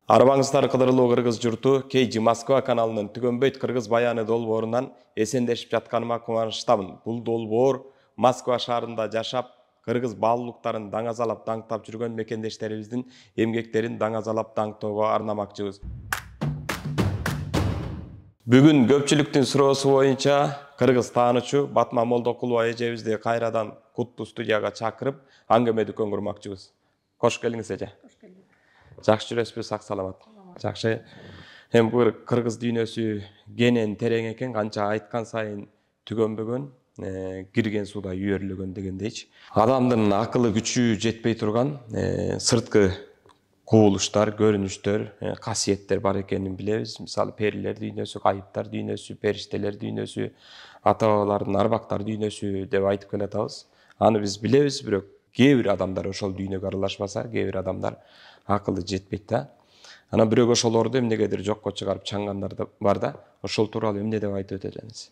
Арбаңыздар кыдырылуу кыргыз журту KG Москва каналынын түгөнбөйт кыргыз баяны долбоорунан эсендешип жатканыма кубанычтамын. Бул долбоор Москва шаарында жашап, кыргыз баалуулуктарын даңазалап даңктап жүргөн мекендештерибиздин эмгектерин даңазалап даңктоого арнамакчыбыз. Бүгүн көпчүлүктүн суроосу боюнча кыргыз таанычу Батма Молдокулова эжебизди кайрадан куттуу студияга чакырып, аңгеме дүкөн курмакчыбыз. Кош келиңиз эже. Жакшы жүрөсүзбү, сак саламат. Жакшы. Эми бул кыргыз дүйнөсү кенен терең экен, канча айткан сайын түгөнбөгөн, кирген сууда үйөрлөгөн дегендейчи. Адамдын акылы күчү жетпей турган сырткы кубулуштар, көрүнүштөр, касиеттер бар экенин билебиз. Мисалы, перилер дүйнөсү, кайыптар дүйнөсү, периштелер дүйнөсү, ата-бабалардын арбактар дүйнөсү деп айтып келатабыз. Аны биз билебиз, бирок кээ бир адамдар ошол дүйнөгө аралашпаса, кээ бир адамдар акылы жетпейт да. Анан бирок ошолорду эмнегедир жокко чыгарып чаңгандар да бар да. Ошол тууралуу эмне деп айтып өтө элеңиз?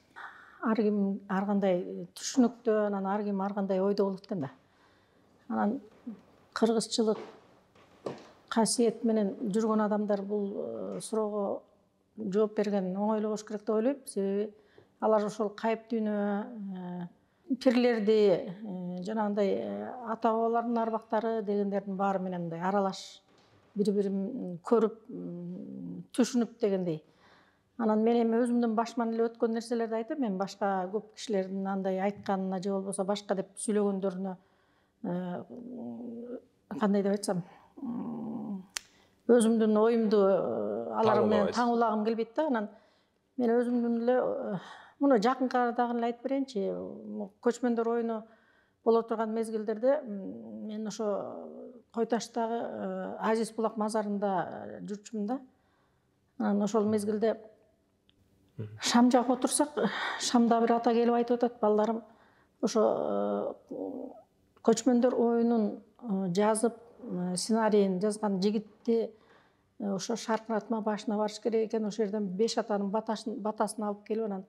Ар ким ар кандай түшүнүктө, анан ар ким ар кандай ойдо болот экен да. Анан кыргызчылык касиет менен жүргөн адамдар бул суроого жооп берген оңойлогуш керек деп ойлойм. Себеби алар ошол кайып дүйнө, пирлерди, жанагындай ата-бабалардын арбактары дегендердин баары менен мындай аралаш, бири-бирин көрүп, түшүнүп дегендей. Анан мен эми өзүмдүн башыман эле өткөн нерселерди айтам. Мен башка көп кишилердин андай айтканына же болбосо башка деп сүйлөгөндөрүнө кандай деп айтсам, өзүмдүн оюмду алар менен таңуулагым келбейт да. Анан мен өзүмдүн эле муну жакынкы арадагы эле айтып берейинчи. Көчмөндөр оюну боло турган мезгилдерде мен ошо Кой Таштагы Азиз Булак мазарында жүрчүмүн да. Анан ошол мезгилде шам жагып отурсак, шамда бир ата келип айтып атат: балдарым, ошо көчмөндөр оюнун жазып, сценарийин жазган жигитти ошо шаркыратма башына барыш керек экен, ошол жерден 5 атанын батасын алып келип, анан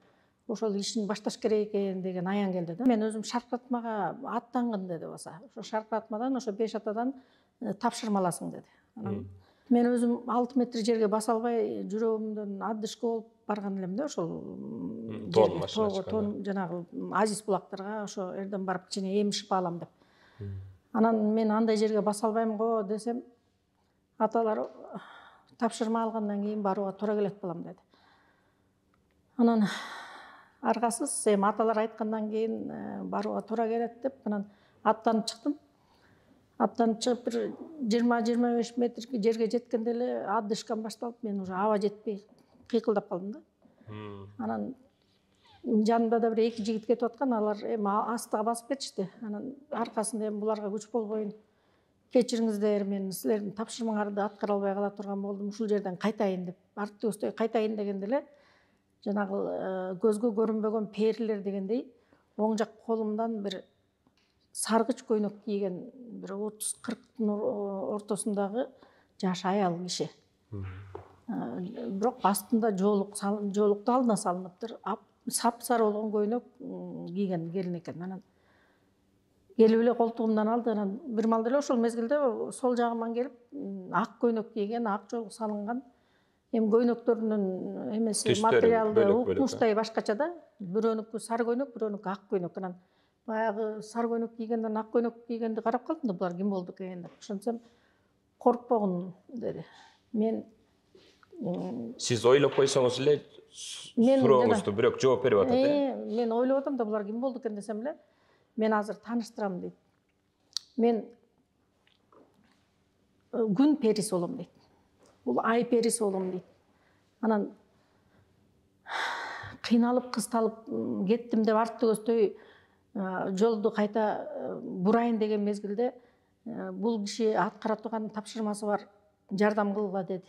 ошол ишин башташ керек экен деген аян келди да. Мен өзүм шаркыратмага аттангын деди болса. Ошо шаркыратмадан ошо 5 атадан тапшырма аласың деди. Анан мен өзүм 6 метр жерге баса албай жүрөгүмдөн адышкы болуп барган элем да. Ошол тон жанагы Азиз Булактарга ошо жерден барып кичине эмишип алам деп. Анан мен андай жерге баса албайм го десем, аталар тапшырма алгандан кийин барууга туура келет балам деди. Анан аргасыз эми аталар айткандан кийин барууга туура келет деп анан аттанып чыктым. Аттанып чыгып бир 20-25 метр жерге жеткенде эле адышкам башталып, мен уже аба жетпей кыйкылдап калдым да. Анан жанымда да бир 2 жигит кетип аткан, алар эми астыга басып кетишти. Анан аркасында эми буларга күч болбойн, кечириңиздер, мен силердин тапшырмаңарды аткара албай кала турган болдум, ушул жерден кайтайын деп, артты көздөй кайтайын дегенде эле жанагы көзгө көрүнбөгөн перилер дегендей оң жак колумдан бир саргыч көйнөк кийген бир 30-40-тын ортосундагы жаш аял киши. Бирок астында жоолукту алдына салыныптыр. Сап-сары болгон көйнөк кийген келин экен. Анан келип эле колтугумдан алды. Анан бир малда эле ошол мезгилде сол жагыман келип ак көйнөк кийген, ак жоолук салынган. Эми көйнөктөрүнүн эмеси материалды укмуштай башкача да. Бирөөнүкү сары көйнөк, бирөөнүкү ак көйнөк. Анан баягы сары көйнөк кийгенден ак көйнөк кийгенди карап калдым да, булар ким болду экен деп. Ошентсем коркпогун деди. Мен Сиз ойлоп койсоңуз эле сурооңузду бирок жооп берип атат, мен ойлоп атам да, булар ким болду экен десем эле, мен азыр тааныштырам дейт. Мен күн периси болом дейт. Бул ай периси болом дейт. Анан кыйналып, кысталып кеттим деп артты көздөй жолду кайта бурайын деген мезгилде бул киши аткара турган тапшырмасы бар, жардам кылгыла деди.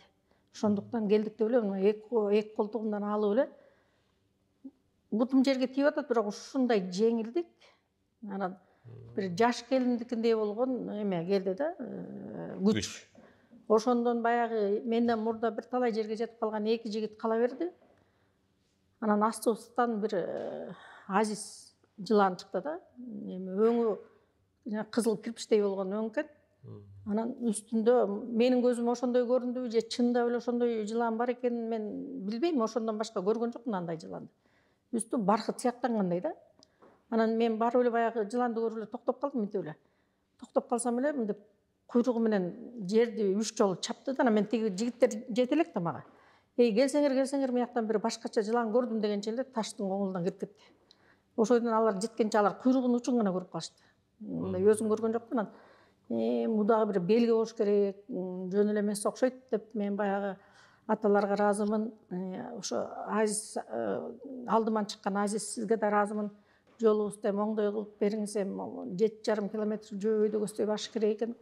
Ошондуктан келдик деп эле эки колтугумдан алып эле бутум жерге тийип атат, бирок ушундай жеңилдик. Анан бир жаш келиндикиндей болгон эме келди да, күч. Ошондон баягы менден мурда бир талай жерге жетип калган 2 жигит кала берди. Анан асты-устан бир Азиз жылан чыкты да. Эми өңү кызыл кирпичтей болгон өң экен. Анан үстүндө менин көзүм ошондой көрүндүбү же чындап эле ошондой жылан бар экенин мен билбейм, ошондон башка көргөн жокмун андай жыланды. Үстү бархыт сыяктангандай да. Анан мен барып эле баягы жыланды көрүп эле токтоп калдым, мынтип эле. Токтоп калсам эле мынтип куйругу менен жерди 3 жолу чапты да, анан мен тиги жигиттер жете элек да мага. Келсеңер, мыяктан бир башкача жылан көрдүм дегенче эле таштын коңулунан кирип кетти. Ошойдон алар жеткенче алар куйругунун учун гана көрүп калышты. Мындай өзүн көргөн жокмун. Анан бул дагы бир белги болуш керек, жөн эле эмес окшойт деп мен баягы аталарга ыраазымын. Ошо Азиз алдыман чыккан Азиз сизге да ыраазымын. Жолубузду эми оңдой кылып бериңиз, эми 7,5 километр жөөйдө көздөй баш керек экен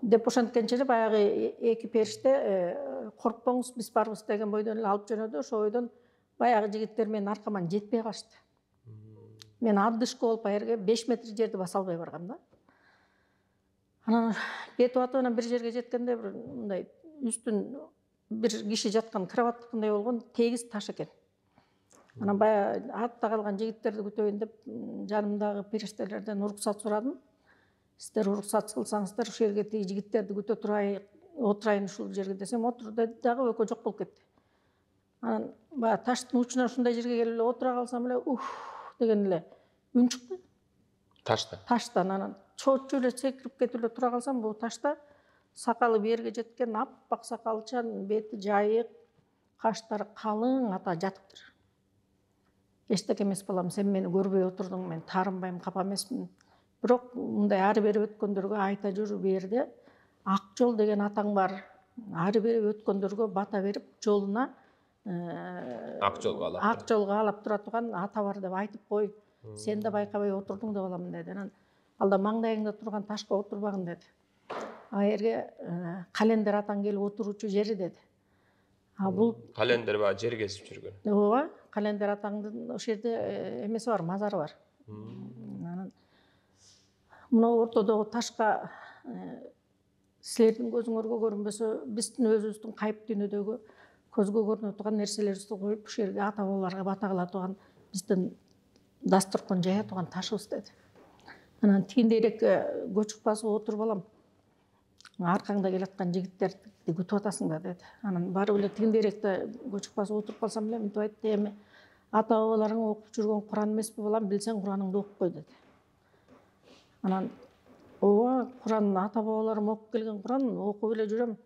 деп ошенткенче эле баягы эки периште коркпоңуз, биз барбыз деген бойдон эле алып жөнөдү. Ошол бойдон баягы жигиттер менин аркаман жетпей калышты. Мен адышкы болуп аерге 5 метр жерди баса албай баргам да. Анан кетип атып, анан бир жерге жеткенде бир мындай үстүн бир киши жаткан кроваттыкындай болгон тегиз таш экен. Анан баягы артта калган жигиттерди күтөйүн деп жанымдагы периштелерден уруксат сурадым. Сиздер уруксат кылсаңыздар ушул жерге тиги жигиттерди күтө турайын, отурайын ушул жерге десем, отур деди дагы экөө жок болуп кетти. Анан баягы таштын учуна ушундай жерге келип эле отура калсам эле деген эле үн чыкты. Таштан анан чоочу эле секирип кетип эле тура калсам, бул ташта сакалы берге жеткен аппак сакалчан, бети жайык, каштары калың ата жатыптыр. Эчтеке эмес балам, сен мени көрбөй отурдуң, мен таарынбайм, капа эмесмин. Бирок мындай ары бери өткөндөргө айта жүр, берде Ак жол деген атаң бар. Ары бери өткөндөргө бата берип, жолуна Ак жолго алап тура турган ата бар деп айтып кой. Сен да байкабай отурдуң деп алам деди. Анан алда маңдайыңда турган ташка отурбагын деди. Аерге Календер атаң келип отуручу жери деди. Бул Календер баягы жер кесип жүргөн. Ооба, Календер атаңдын ошол жерде эмеси бар, мазары бар. Анан мына ортодогу ташка силердин көзүңөргө көрүнбөсө, биздин өзүбүздүн кайып дүйнөдөгү көзгө көрүнө турган нерселерибизди коюп, ушул жерге ата бабаларга бата кыла турган биздин дасторкон жая турган ташыбыз деди. Анан тигиндейрекке көчүп басып отур балам. Аркаңда келаткан жигиттерди күтүп атасың да деди. Анан барып эле тигиндейректе көчүп басып отуруп калсам эле мынтип айтты: эми ата бабаларың окуп жүргөн Куран эмеспи балам, билсең Кураныңды окуп кой деди. Анан ооба, Куран ата бабаларым окуп келген Куран, окуп эле жүрөм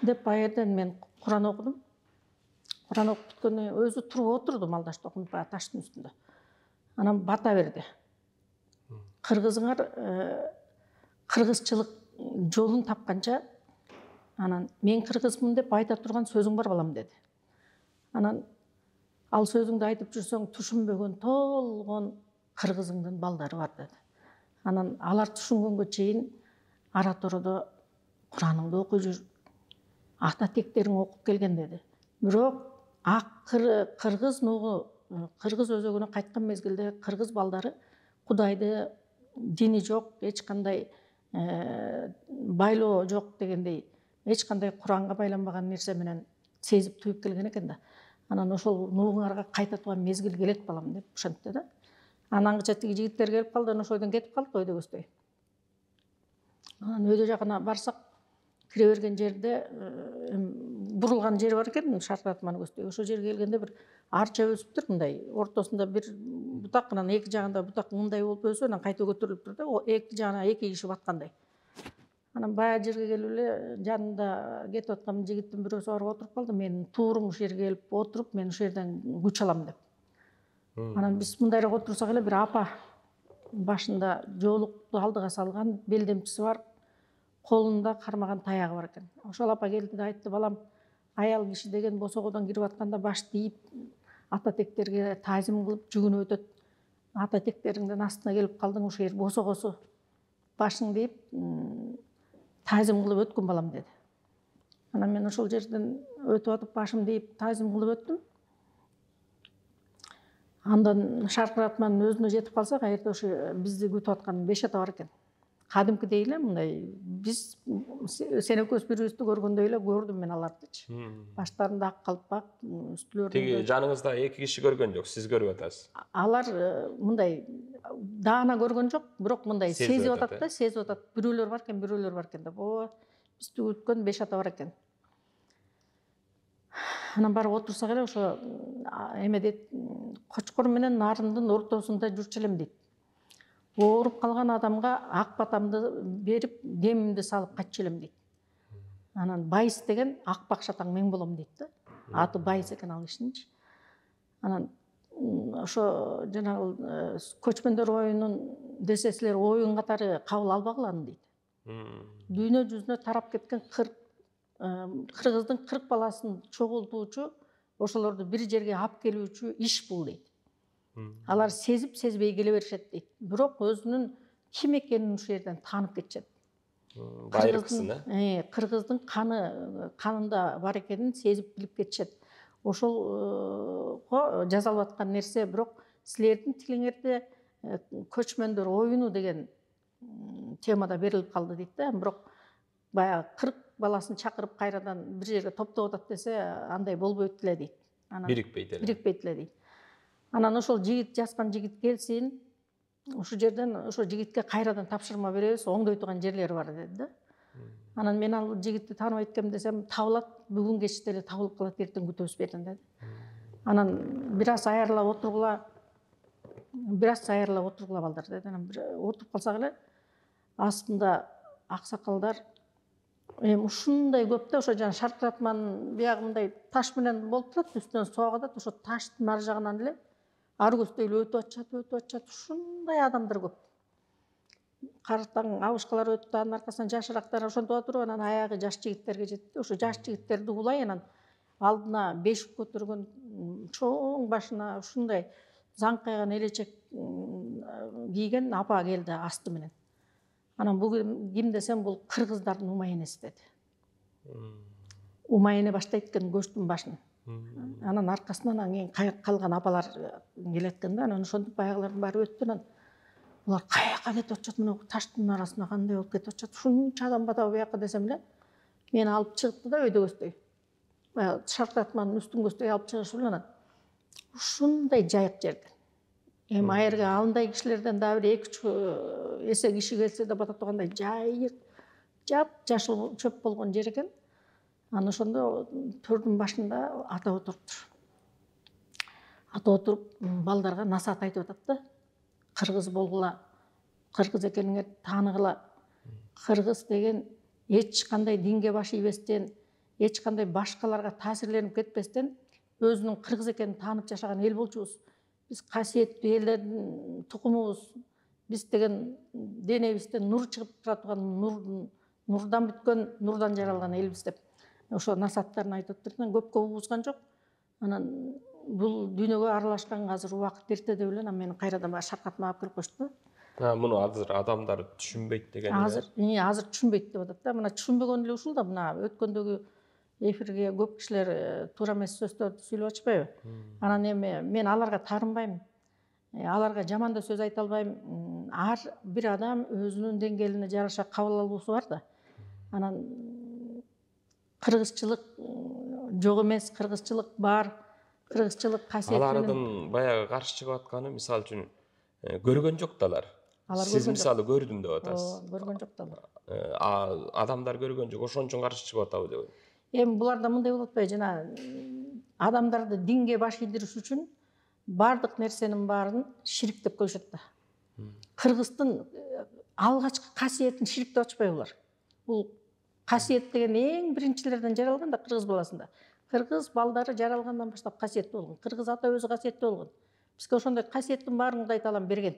деп аерден мен Куран окудум. Куран окуп бүткөндөн кийин өзү туруп отурдум алдашта окуп баягы таштын үстүндө. Анан бата берди. Кыргызыңар кыргызчылык жолун тапканча, анан мен кыргызмын деп айта турган сөзүң бар балам деди. Анан ал сөзүңдү айтып жүрсөң, түшүнбөгөн толгон кыргызыңдын балдары бар деди. Анан алар түшүнгөнгө чейин ара тоrodо Кураныңды окуй жүр. Ата тектериң окуп келген деди. Бирок кыргыз нугу, кыргыз өзөгүнө кайткан мезгилде кыргыз балдары Кудайды, дини жок, эч кандай байлоо жок дегендей, эч кандай Куранга байланбаган нерсе менен сезип туюп келген экен да. Анан ошол нугуңарга кайта турган мезгил келет балам деп ошентти да. Анан тиги жигиттер келип калды, ошойдон кетип калдык өйдө көздөй. Анан өйдө жагына барсак, кире берген жерде бурулган жери бар экен, шаркыратманы көздөй. Ошол жерге келгенде бир арча өсүптүр, мындай ортосунда бир бутак, анан эки жагында бутак мындай болуп өсүп, анан кайтып көтөрүлүп тур да, эки жагына эки киши баткандай. Анан баягы жерге келип эле жанында кетип аткан жигиттин бирөөсү барып отуруп калды. Мен тууруң ушул жерге келип отуруп, мен ушул жерден күч алам деп. Анан биз мындайраак отурсак эле бир апа башында жоолукту алдыга салган, белдемчиси бар, колунда кармаган таягы бар экен. Ошол апа келди да айтты: балам, аял киши деген босогодон кирип атканда баш тийип, ата тектерге таазим кылып жүгүнүп өтөт. Ата тектериңдин астына келип калдың, ушул жер босогосу, башың дейип таазим кылып өткүн балам деди. Анан мен ошол жерден өтүп атып башым дейип таазим кылып өттүм. Андан шаркыратманын өзүнө жетип калсак, аерде ошо бизди күтүп аткан 5 ата бар экен. кадимкидей эле мындай биз сен экөөбүз бири-бирибизди көргөндөй эле көрдүм мен алардычы. Баштарында ак калпак, үстүлөрүндө. Тиги жаныңызда 2 киши көргөн жок, сиз көрүп атасыз. Алар мындай даана көргөн жок, бирок мындай сезип атат да, сезип атат. Бирөөлөр бар экен деп. Биз түгүткөн 5 ата бар экен. Анан барып отурсак эле ошо эме дейт, кочкор менен нарындын ортосунда жүрчү элем дейт. Ооруп калган адамга ак батамды берип, демимди салып кайтчу элем дейт. Анан Байыс деген ак бакшатаң мен болом дейт да. Аты Байыс экен ал кишининчи. Анан ошо жанагы көчмөндөр оюнун десе силер оюн катары кабыл албагыла аны дейт. Дүйнө жүзүнө тарап кеткен кыргыздын 40 баласын чогултуучу, ошолорду бир жерге алып келүүчү иш бул дейт. Алар сезип сезбей келе беришет дейт. Бирок өзүнүн ким экенин ушул жерден таанып кетишет. Байыркысын, Кыргыздын канында бар экенин сезип билип кетишет. Ошолго жазалып аткан нерсе, бирок силердин тилиңерде көчмөндөр оюну деген темада берилип калды дейт да. Бирок баягы 40 баласын чакырып кайрадан бир жерге топтоп атат десе, андай болбойт эле дейт. Бирикпейт эле дейт. Анан ошол жигит, жазган жигит келсин, ушул жерден ошо жигитке кайрадан тапшырма беребиз, оңдой турган жерлери бар деди да. Анан мен ал жигитти тааныбайт экенмин десем, табылат, бүгүн кечте эле табылып калат, эртең күтөбүз бердин деди. Анан бир аз айырылап отургула балдар деди. Анан отуруп калсак эле астында аксакалдар эми ушундай көп да, ошо жана шаркыратманын биягы мындай таш менен болуп турат, үстүнөн суу агат, ошо таштын ар жагынан эле ар көздөй эле өтүп атышат, ушундай адамдар көп. Картаң абышкалар өтүп, анын аркасынан жашырактар ошентип отуруп, анан аягы жаш жигиттерге жетти. Ошо жаш жигиттерди улай, анан алдына бешик көтөргөн, чоң башына ушундай заңкайган элечек кийген апа келди асты менен. Анан бул ким десем, бул кыргыздардын умай энеси деди. Умай эне баштайт экен көчтүн башын. Анан аркасынан калган апалар келет экен да, анан ошентип баягылардын баары өттү. Анан булар каяка кетип атышат, мына таштын арасына кандай болуп кетип атышат. Ушунча адам батабы бияка десем эле, мени алып чыгытты да өйдө көздөй. Баягы шаркыратманын үстүн көздөй алып чыгышып эле анан ушундай жайык жерден. Эми айырга андай кишилерден дагы бир 2-3 эсе киши келсе да бата тургандай жайык, жап-жашыл чөп болгон жер экен. Анан ошондо төрдүн башында ата отуруптур. Ата отуруп балдарга насаат айтып атат да. Кыргыз болгула, кыргыз экениңерди тааныгыла. Кыргыз деген эч кандай динге баш ийбестен, эч кандай башкаларга таасирленип кетпестен өзүнүн кыргыз экенин таанып жашаган эл болчубуз. Биз касиеттүү элдердин тукумубуз. Биз деген денебизден нур чыгып тура турган, нурдан бүткөн, нурдан жаралган элбиз деп. Ошо насааттарын айтып атып, көпкө угузган жок. Анан бул дүйнөгө аралашканга азыр убакыт эрте деп эле, анан мени кайрадан баа шаркыратмага алып келип коюшту. Муну азыр адамдар түшүнбөйт деген. Азыр түшүнбөйт деп атат да. Мына түшүнбөгөн эле ушул да, мына өткөндөгү эфирге көп кишилер туура эмес сөздөрдү сүйлөп атышпайбы? Анан эми мен аларга таарынбайм. Аларга жаман да сөз айта албайм. Ар бир адам өзүнүн деңгээлине жараша кабыл алуусу бар да. Анан кыргызчылык жок эмес, кыргызчылык бар. Кыргызчылык касиет менен. Алардын баягы каршы чыгып атканы, мисалы үчүн, көргөн жок да алар. Сиз мисалы көрдүм деп атасыз. Көргөн жок да алар. Адамдар көргөн жок, ошон үчүн каршы чыгып атабы деп. Эми буларда мындай болот атпайбы, жана адамдарды динге баш ийдириш үчүн бардык нерсенин баарын ширик деп коюшат да. Кыргыздын алгачкы касиетин ширик деп атышпайбы булар? Бул касиет деген эң биринчилерден жаралган да кыргыз баласында. Кыргыз балдары жаралгандан баштап касиеттүү болгон. Кыргыз ата өзү касиеттүү болгон. Бизге ошондой касиеттин баарын Кудай Таалам берген.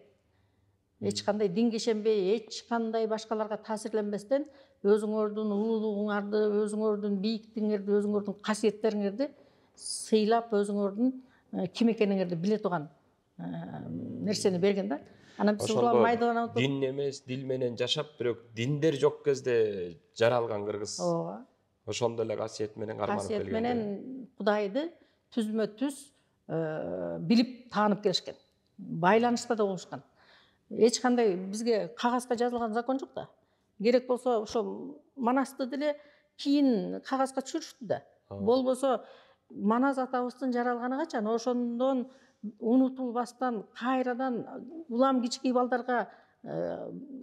Эч кандай динге ишенбей, эч кандай башкаларга таасирленбестен өзүңөрдүн улуулугуңарды, өзүңөрдүн бийиктигиңерди, өзүңөрдүн касиеттериңерди сыйлап, өзүңөрдүн ким экениңерди биле турган нерсени берген да. Анан биз улам майдаланып отуруп, дин эмес, дил менен жашап, бирок диндер жок кезде жаралган кыргыз. ооба. Ошондой эле касиет менен карманып келген. Касиет менен Кудайды түзмө түз билип таанып келишкен. Байланышта да болушкан. эч кандай бизге кагазга жазылган закон жок да. Керек болсо ошо Манасты деле кийин кагазга түшүрүштү да. Болбосо Манас атабыздын жаралганы качан? Ошондон унутулбастан кайрадан улам кичикей балдарга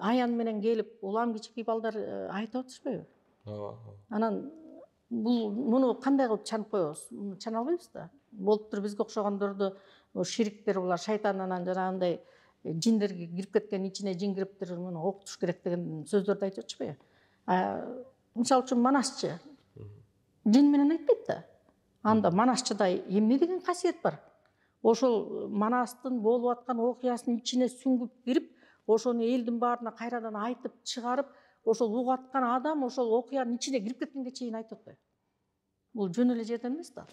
аян менен келип, улам кичикей балдар айтып атышпайбы? Анан муну кандай кылып чанып коебуз? Чана албайбыз да. Болуптур бизге окшогондорду шириктер булар шайтанынан жанагындай жиндерге кирип кеткен, ичине жин кириптир, муну окутуш керек деген сөздөрдү айтып атышпайбы? Мисалы үчүн Манасчы жин менен айтпайт да. Анда Манасчыда эмне деген касиет бар? Ошол Манастын болуп аткан окуясынын ичине сүңгүп кирип, ошону элдин баарына кайрадан айтып чыгарып, ошол угаткан адам ошол окуянын ичине кирип кеткенге чейин айтып атпайбы? Бул жөн эле жерден эмес да.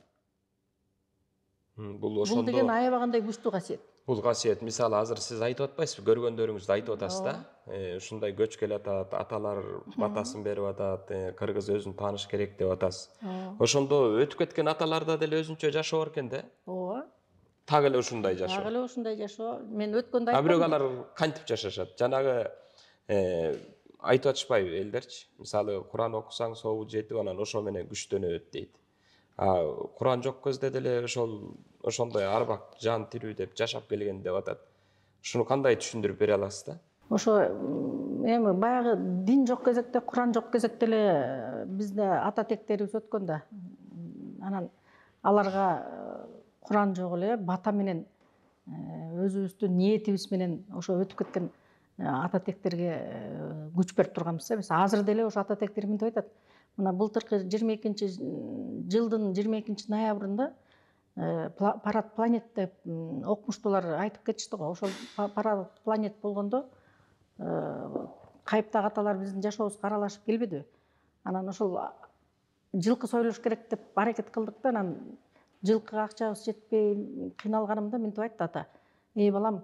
Бул Бул деген аябагандай күчтүү касиет. Бул касиет, мисалы азыр сиз айтып атпайсызбы, көргөндөрүңүздү айтып атасыз да. Ушундай көч келатат, аталар батасын берип атат, кыргыз өзүн тааныш керек деп атасыз. Ошондо өтүп кеткен аталарда деле өзүнчө жашоо бар экен да. Ооба. Так эле ушундай жашоо. Так эле ушундай жашоо. Мен өткөндө айттым. Бирок алар кантип жашашат? Жанагы айтып атышпайбы элдерчи? Мисалы Куран окусаң собу жетип, анан ошо менен күчтөнөт дейт. Куран жок кезде деле ошондой арбак жан тирүү деп жашап келген деп атат. Ушуну кандай түшүндүрүп бере аласыз да? Ошо эми баягы дин жок кезекте, Куран жок кезекте эле бизде ата тектерибиз өткөн да. Анан аларга Куран жок эле бата менен өзүбүздүн ниетибиз менен ошо өтүп кеткен ата тектерге күч берип турганбыз эмес. Азыр деле ошо ата тектер мынтип айтат. Мына былтыркы 22-жылдын 22 ноябрында Парад планет деп окумуштуулар айтып кетишти го. Ошол Парад планет болгондо кайыптагы аталар биздин жашообузга аралашып келбедиби? Анан ошол жылкы сойлош керек деп аракет кылдык да, анан жылкыга акчабыз жетпей кыйналганымда мынтип айтты ата. Эй балам,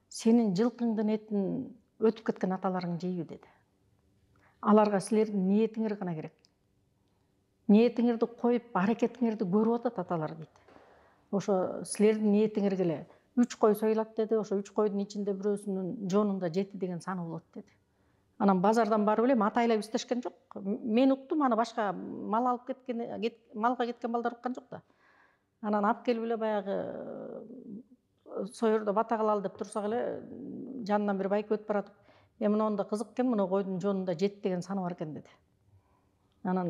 сенин жылкыңдын этин өтүп кеткен аталарың жейби деди. Аларга силердин ниетиңер гана керек. Ниетиңерди коюп, аракетиңерди көрүп атат аталар дейт. Ошо силердин ниетиңерге эле 3 кой сойлат деди. Ошо 3 койдун ичинде бирөөсүнүн жонунда 7 деген саны болот деди. Анан базардан барып эле атайлап издешкен жок. Мен уктум, аны башка мал алып кеткен, малга кеткен балдар уккан жок да. Анан алып келип эле баягы соердо бата кылалы деп турсак эле жанынан бир байке өтүп баратып, мынонда кызык экен, мына койдун жонунда 7 деген саны бар экен деди. Анан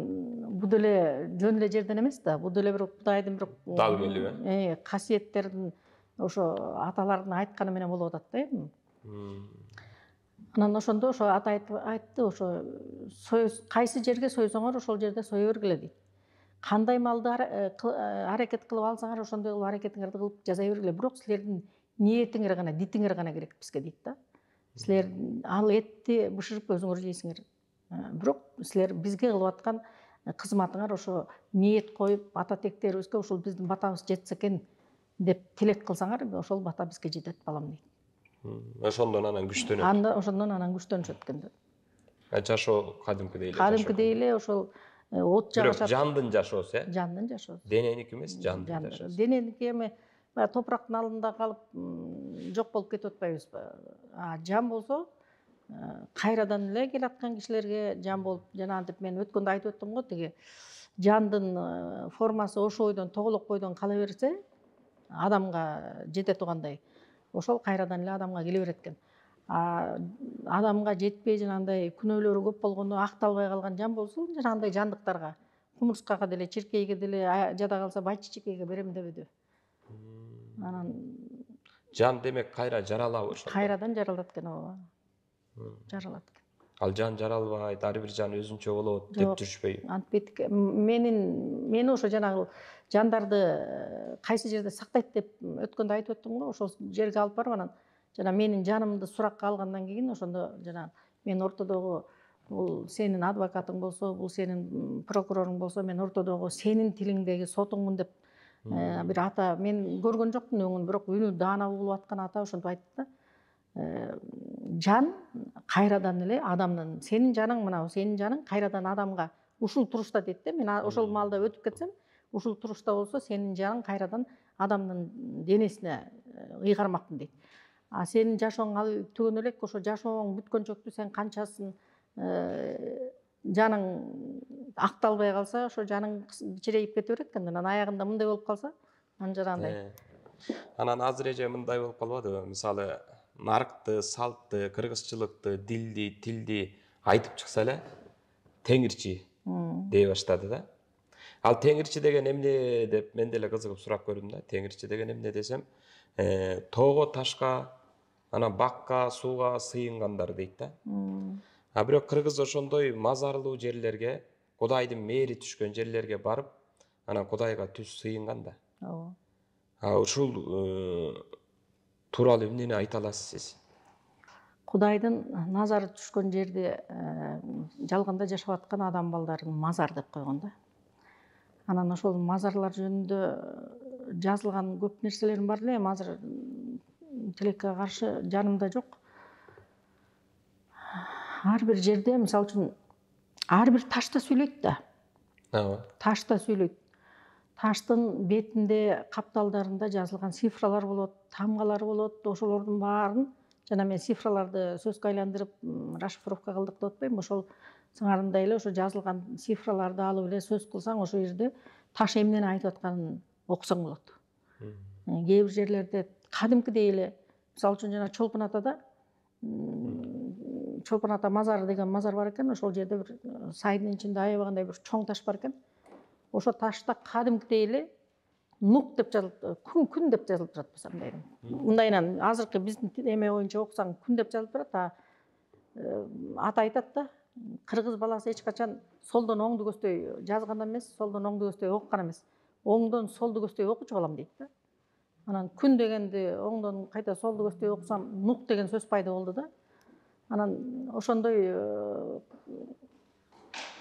бул деле жөн эле жерден эмес да, бул деле бир Кудайдын бир дал келиби? Касиеттердин ошо аталардын айтканы менен болуп атат да эми. Анан ошондо ошо ата айтты, ошо кайсы жерге сойсоңор ошол жерде сое бергиле дейт. Кандай малды аракет кылып алсаңар, ошондой кылып аракетиңерди кылып жасай бергиле. Бирок силердин ниетиңер гана, дитиңер гана керек бизге дейт да. Силер ал этти бышырып өзүңөр жейсиңер. Бирок силер бизге кылып аткан кызматыңар ошо ниет коюп, ата тектерибизге ошол биздин батабыз жетсе экен деп тилек кылсаңар, ошол бата бизге жетет балам дейт. Ошондон анан күчтөнөт. Ошондон анан күчтөнүшөт экен деп. Жашоо кадимкидей эле. Кадимкидей эле ошол от жагышат. Бирок жандын жашоосу, Жандын жашоосу. Дененики эмес, жандын жашоосу. Дененики эми топурактын алдында калып жок болуп кетип атпайбызбы? Жан болсо кайрадан эле келаткан кишилерге жан болуп, жанагынтип мен өткөндө айтып өттүм го, тиги жандын формасы ошо бойдон, тоголок бойдон кала берсе, адамга жете тургандай, ошол кайрадан эле адамга келе берет экен. Адамга жетпей жанагындай күнөөлөрү көп болгондо акталбай калган жан болсо, жанагындай жандыктарга, кумурскага деле, чиркейге деле, жада калса байчичекейге берем дебеди. Анан жан демек кайра жаралабы ошол? Кайрадан жаралат экен, ооба. Жаралат экен. Ал жан жаралбайт, ар бир жан өзүнчө болот деп жүрүшпөйбү? Антпейт. Мени ошо жанагы жандарды кайсы жерде сактайт деп өткөндө айтып өттүм го, ошол жерге алып барып анан жана менин жанымды суракка алгандан кийин ошондо жана мен ортодогу бул сенин адвокатың болсо, бул сенин прокуроруң болсо, мен ортодогу сенин тилиңдеги сотуңмун деп бир ата, мен көргөн жокмун өңүн, бирок үнү даана угулуп аткан ата ошентип айтты да. Жан кайрадан эле адамдын, сенин жаның мына, сенин жаның кайрадан адамга ушул турушта дейт да. Мен ошол маалда өтүп кетсем, ушул турушта болсо сенин жаның кайрадан адамдын денесине ыйгармакмын дейт. А сенин жашооң ал түгөн элек, ошо жашооң бүткөнчөктү сен канчасын жаның акталбай калса, ошо жаның кичирейип кете берет экен. Анан аягында мындай болуп калса, анан жанагындай. Анан азыр эже мындай болуп калбадыбы? Мисалы, наркты, салтты, кыргызчылыкты, дилди, тилди айтып чыкса эле теңирчи дей баштады да. Ал теңирчи деген эмне деп мен деле кызыгып сурап көрдүм да. Теңирчи деген эмне десем, тоого, ташка, анан бакка, сууга сыйынгандар дейт да. А бирок кыргыз ошондой мазарлуу жерлерге, Кудайдын мээри түшкөн жерлерге барып, анан Кудайга түз сыйынган да. Ооба. А ушул тууралуу эмнени айта аласыз сиз? Кудайдын назары түшкөн жерде жалганда жашап аткан адам балдарын мазар деп койгон да. Анан ошол мазарлар жөнүндө жазылган көп нерселерим бар эле, азыр тилекке каршы жанымда жок. Ар бир жерде, мисалы үчүн, ар бир таш да сүйлөйт да. Ооба. Таш да сүйлөйт. Таштын бетинде, капталдарында жазылган цифралар болот, тамгалар болот. Ошолордун баарын жана мен цифраларды сөзгө айландырып расшифровка кылдык деп атпайм. Ошол сыңарындай эле ошо жазылган цифраларды алып эле сөз кылсаң, ошол жерде таш эмнени айтып атканын окусаң болот. Кээ бир жерлерде кадимкидей эле, мисалы үчүн жана Чолпон Атада Чолпон Ата мазары деген мазар бар экен. Ошол жерде бир сайдын ичинде аябагандай бир чоң таш бар экен. Ошо ташта кадимкидей эле нук деп жазылып, күн деп жазылып турат болсо мындай. Мындайынан азыркы биздин эме боюнча окусаң күн деп жазылып турат. Ата айтат да, кыргыз баласы эч качан солдон оңду көздөй жазган эмес, солдон оңду көздөй окукан эмес. Оңдон солду көздөй окучу балам дейт да. Анан күн дегенди оңдон кайта солду көздөй окусам, нук деген сөз пайда болду да. Анан ошондой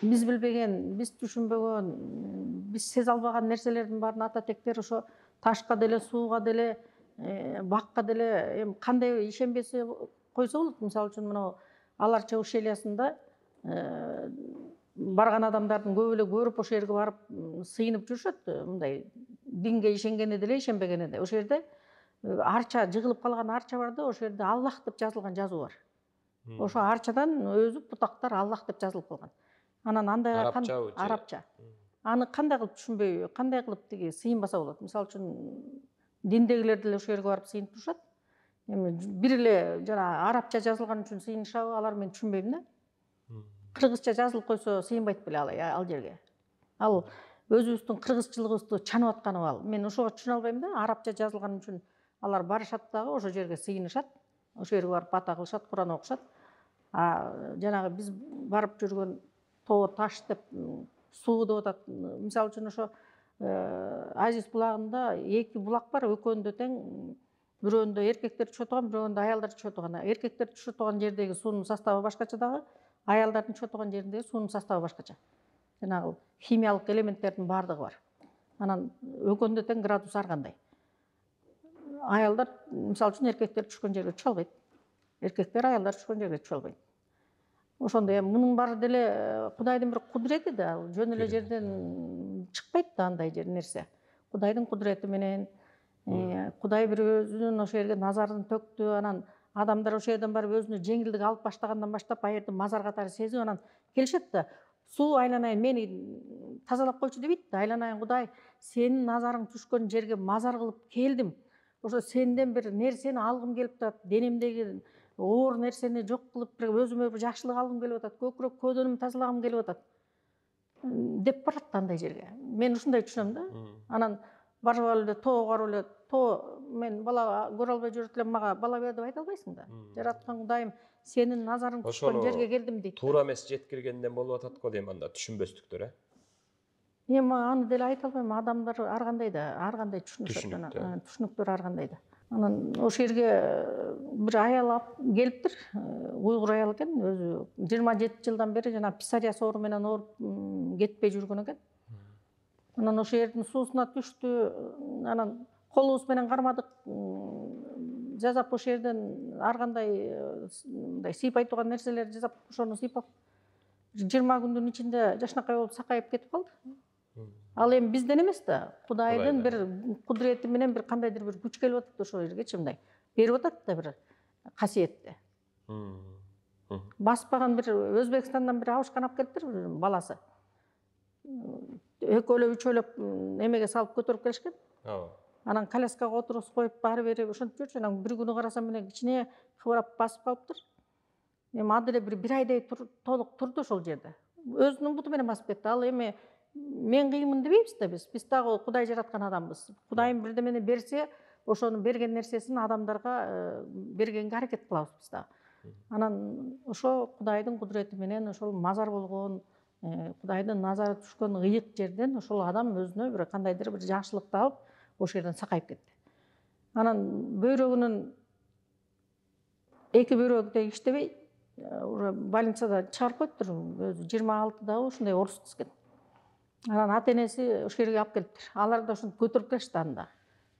биз билбеген, биз түшүнбөгөн, биз сезе албаган нерселердин баарын ата тектер ошо ташка деле, сууга деле, бакка деле эми кандай ишенбесе койсо болот. Мисалы үчүн мына Алар Чабыш Элиясында барган адамдардын көп эле көрүп ошол жерге барып сыйынып жүрүшөт. Мындай динге ишенгени деле, ишенбегени деле. Ошол жерде арча жыгылып калган арча бар да, ошол жерде Аллах деп жазылган жазуу бар. Ошо арчадан өзү бутактар Аллах деп жазылып калган. Анан андай арабча. Аны кандай кылып түшүнбөй, кандай кылып тиги сыйынбаса болот. Мисалы үчүн диндегилер деле ошол жерге барып сыйынып турушат. Эми бир эле жана арабча жазылган үчүн сыйынышабы, алар мен түшүнбөйм да. Кыргызча жазылып койсо сыйынбайт беле ал жерге. Ал өзүбүздүн кыргызчылыгыбызды чанып атканы ал. Мен ошого түшүнө албайм да. Арабча жазылган үчүн алар барышат дагы ошол жерге сыйынышат. Ошол жерге барып бата кылышат, Куран окушат. Жанагы биз барып жүргөн тоо, таш деп, суу деп атат. Мисалы үчүн ошо Азиз булагында 2 булак бар, экөөндө тең. Бирөөндө эркектер түшө турган, бирөөндө аялдар түшө турган. Эркектер түшө турган жердеги суунун составы башкача дагы, аялдардын түшө турган жериндеги суунун составы башкача. Жанагы химиялык элементтердин баардыгы бар. Анан экөөндө тең градус ар кандай. Аялдар, мисалы үчүн, эркектер түшкөн жерге түшө албайт. Эркектер аялдар түшкөн жерге түшө албайт. Ошондой мунун баары деле Кудайдын бир кудурети да, жөн эле жерден чыкпайт да андай нерсе. Кудайдын кудурети менен Кудай бир өзүнүн ошол жерге назарын төктү. Анан адамдар ошол жерден барып өзүнө жеңилдик алып баштагандан баштап а жерде мазар катары сезип анан келишет да. Суу айланайын мени тазалап койчу дебейт да. Айланайын Кудай, сенин назарың түшкөн жерге мазар кылып келдим. Ошо сенден бир нерсени алгым келип турат. Денемдеги оор нерсени жок кылып, өзүмө бир жакшылык алгым келип атат. Көкүрөк көөдөнүмдү тазалагым келип атат деп барат да андай жерге. Мен ушундай түшүнөм да. Анан барып эле тоого барып эле, тоо, мен бала көрө албай жүрүп элем, мага бала бер деп айта албайсың да. Жараткан Кудайым, сенин назарың түшкөн жерге келдим дейт. Туура эмес жеткиргенден болуп атат го дейм анда, түшүнбөстүктөр, Эми аны деле айта албайм, адамдар ар кандай да, ар кандай түшүнүшөт, түшүнүктөр ар кандай да. Анан ошол жерге бир аял алып келиптир, уйгур аял экен, өзү 27 жылдан бери жана писария соору менен ооруп кетпей жүргөн экен. Анан ошол жердин суусуна түштү, анан колубуз менен кармадык, жасап ошол жерден ар кандай мындай сыйпай турган нерселерди жасап, ошону сыйпап 20 күндүн ичинде жашынакай болуп сакайып кетип калды. Ал эми бизден эмес да, Кудайдын бир кудурети менен бир кандайдыр бир күч келип атат ошол жергечи мындай. берип атат да бир касиетти. Баспаган бир Өзбекстандан бир абышкан алып келиптир бир баласы. Экөөлөп үчөөлөп эмеге салып көтөрүп келишкен. Анан коляскага отургузуп коюп баары бери ошентип жүрчү. Анан бир күнү карасам мына кичине кыбырап басып калыптыр. Эми ал деле бир айдай толук турду ошол жерде. Өзүнүн буту менен басып кетти. Ал эми мен кыймын дебейбиз да биз. Биз дагы Кудай жараткан адамбыз. Кудайым бирдемени берсе, ошонун берген нерсесин адамдарга бергенге аракет кылабыз биз дагы. Анан ошо Кудайдын кудурети менен ошол мазар болгон, Кудайдын назары түшкөн ыйык жерден ошол адам өзүнө бир кандайдыр бир жакшылыкты алып, ошол жерден сакайып кетти. Анан бөйрөгүнүн эки бөйрөгү да иштебей, уже больницада чыгарып коюптур. Өзү 26-дагы ушундай орус кыз экен. Анан ата-энеси ошол жерге алып келиптир. Алар да ошентип көтөрүп келишти анда.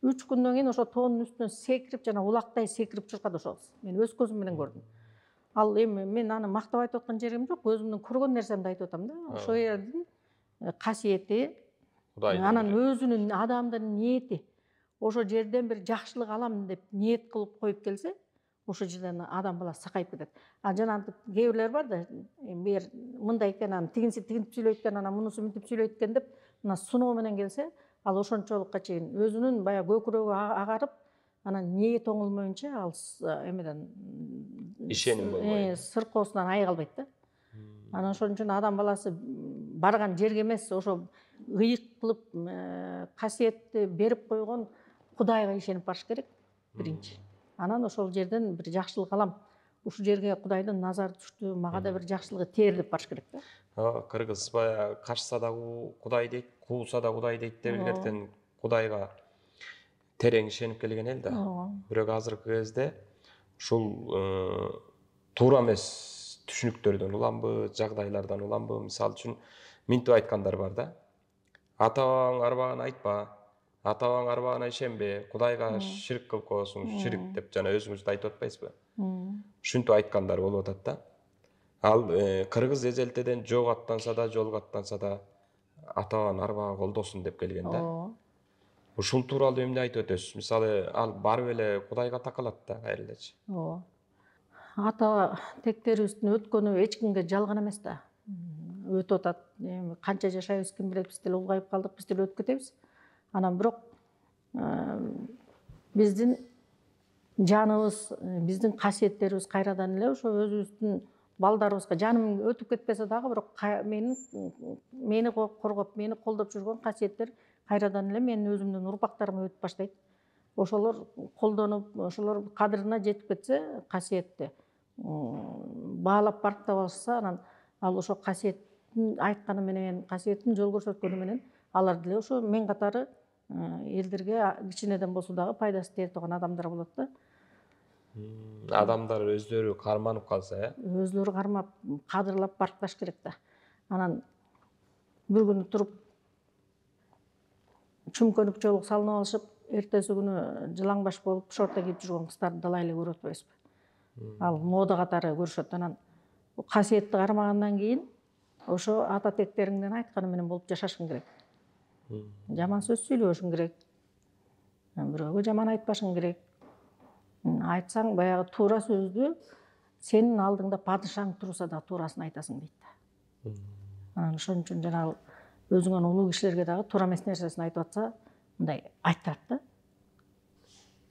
3 күндөн кийин ошо тоонун үстүнөн секирип, жана улактай секирип чуркады ошол кыз. Мен өз көзүм менен көрдүм. Ал эми мен аны мактап айтып аткан жерим жок, өзүмдүн көргөн нерсемди айтып атам да. Ошол жердин касиети, анан өзүнүн адамдын ниети, ошо жерден бир жакшылык алам деп ниет кылып коюп келсе, ошол жерден адам баласы сакайып кетет. Жана кээ бирлер бар да, бир мындай экен, анан тигинси тигинтип сүйлөйт экен, анан мунусу мынтип сүйлөйт экен деп, мына суноо менен келсе, ал ошончолукка чейин өзүнүн баягы көкүрөгү агарып, анан ниет оңолмоюнча ал эмеден ишеним болбойт. Сыркоосунан айыга албайт да. Анан ошон үчүн адам баласы барган жерге эмес, ошо ыйык кылып касиетти берип койгон Кудайга ишенип барыш керек биринчи. Анан ошол жерден бир жакшылык алам. Ушул жерге Кудайдын назары түштү, мага да бир жакшылыгы тээр деп барыш керек да. Кыргыз баягы качса да Кудай дейт, кууса да Кудай дейт деп илгертен Кудайга терең ишенип келген эл да. Бирок азыркы кезде ушул туура эмес түшүнүктөрдөн уламбы, жагдайлардан уламбы, мисалы үчүн минтип айткандар бар да. Ата бабаң арбаган айтпа, ата бабаң арбагана ишенбе, Кудайга ширк кылып коесуң, ширк деп жана өзүңүз да айтып атпайсызбы? Ушинтип айткандар болуп атат да. Ал кыргыз эзелтеден жок аттанса да, жолго аттанса да ата бабанын арбага колдосун деп келген да. Ушул тууралуу эмне айтып өтөсүз? Мисалы, ал барып эле Кудайга такалат да кайра элечи. Ата тектерибиздин өткөнү эч кимге жалган эмес да. Өтүп атат. Эми канча жашайбыз ким билет, биз деле улгайып калдык, биз деле өтүп кетебиз. Анан бирок биздин жаныбыз, биздин касиеттерибиз кайрадан эле ошо өзүбүздүн балдарыбызга, жаным өтүп кетпесе дагы, бирок мени коргоп, мени колдоп жүргөн касиеттер кайрадан эле менин өзүмдүн урпактарыма өтүп баштайт. Ошолор колдонуп, ошолор кадырына жетип кетсе, касиетти баалап барктап алышса, анан ал ошо касиеттин айтканы менен, касиеттин жол көрсөткөнү менен алар деле ошо мен катары элдерге кичинеден болсо дагы пайдасы тие турган адамдар болот да. Адамдар өздөрү карманып калса, Өзлөрү кармап, кадырлап баркташ керек да. Анан бир күнү туруп чүмкөнүк жолук салынып алышып, эртеси күнү жылаңбаш болуп шорта кийип жүргөн кыздарды далай эле көрүп атпайбызбы? Ал мода катары көрүшөт. Анан касиетти кармагандан кийин ошо ата тектериңдин айтканы менен болуп жашашың керек. Жаман сөз сүйлөбөшүң керек. Бирөөгө жаман айтпашың керек. Айтсаң баягы туура сөздү сенин алдыңда падышаң турса да туурасын айтасың дейт. Анан ошон үчүн жанагы өзүңөн улуу кишилерге дагы туура эмес нерсесин айтып атса, мындай айттырат да.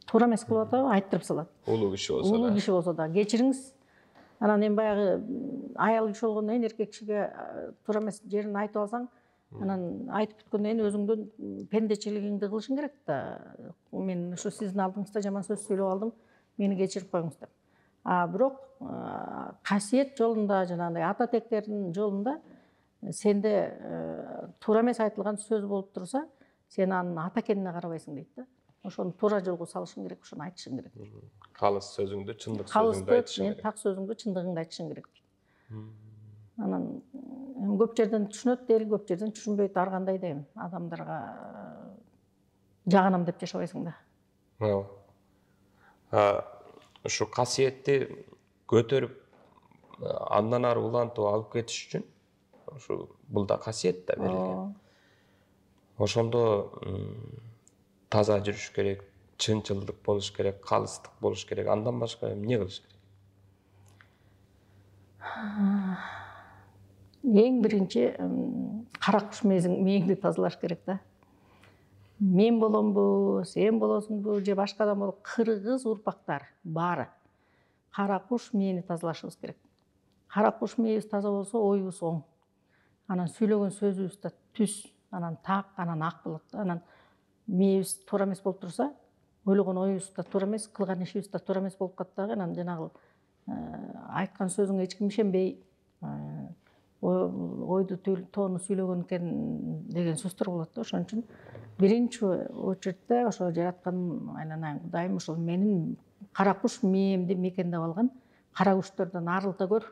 Туура эмес кылып атабы, айттырып салат. Улуу киши болсо да. Улуу киши болсо да кечириңиз. Анан эми баягы аял киши болгондон кийин эркек кишиге туура эмес жерин айтып алсаң, анан айтып бүткөндөн кийин өзүңдүн пендечилигиңди кылышың керек да. Мен ушу сиздин алдыңызда жаман сөз сүйлөп алдым, мени кечирип коюңуз деп. Бирок касиет жолунда, жанагындай ата тектердин жолунда сенде туура эмес айтылган сөз болуп турса, сен анын ата экенине карабайсың дейт да. Ошону туура жолго салышың керек, ошону айтышың керек. Калыс сөзүңдү, чындык сөзүңдү айтышың керек. Так сөзүңдү, чындыгыңды айтышың керек. Анан көп жерден түшүнөт дейли, көп жерден түшүнбөйт. Ар кандай да эми адамдарга жаганам деп жашабайсың да. Ушу касиетти көтөрүп, андан ары улантып алып кетиш үчүн ушу бул да касиет да берилген. Ошондо таза жүрүш керек, чынчылдык болуш керек, калыстык болуш керек. Андан башка эмне кылыш керек? Ең бірінші қара құш миыңды тазалаш керек да. Мен боломбу, сен болосуңбу, же башка адам болуп, кыргыз урпактар баары кара куш мээни тазалашыбыз керек. Кара куш мээбиз таза болсо, оюбуз оң. Анан сүйлөгөн сөзүбүз да түз, анан так, анан ак болот. Анан мээбиз туура эмес болуп турса, ойлогон оюбуз да туура эмес, кылган ишибиз да туура эмес болуп калат дагы. Анан жанагы айткан сөзүңө эч ким ишенбей, ойду тоону сүйлөгөн экен деген сөздөр болот да. Ошон үчүн биринчи очередте ошо жараткан айланайын Кудайым ошол менин кара куш мээмди мекендеп алган кара куштардан арылта көр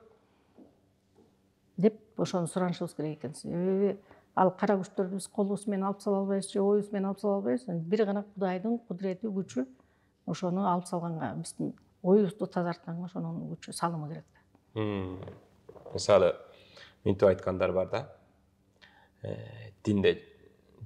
деп ошону суранышыбыз керек экен. Себеби ал кара куштарды биз колубуз менен алып сала албайбыз, же оюбуз менен алып сала албайбыз. Бир гана Кудайдын кудурети, күчү ошону алып салганга, биздин оюбузду тазартканга ошонун күчү, салымы керек да. Мисалы, минтип айткандар бар да. Динде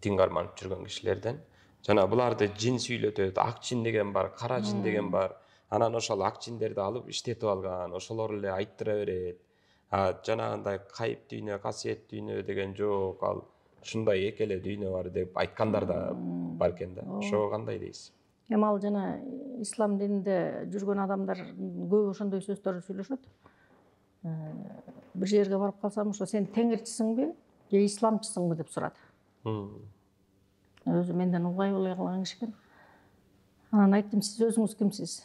дин карманып жүргөн кишилерден жана буларды жин сүйлөтөт, ак жин деген бар, кара жин деген бар. Анан ошол ак жиндерди алып иштетип алган, ошолор эле айттыра берет. Жанагындай кайып дүйнө, касиет дүйнө деген жок, ал ушундай эки эле дүйнө бар деп айткандар да бар экен да. Ошого кандай дейсиз? Эми ал жана ислам дининде жүргөн адамдар көп ошондой сөздөрдү сүйлөшөт. Бир жерге барып калсам, ошо сен теңирчисиңби, же исламчысыңбы деп сурады. Өзү менден улгай калган киши экен. Анан айттым, сиз өзүңүз кимсиз?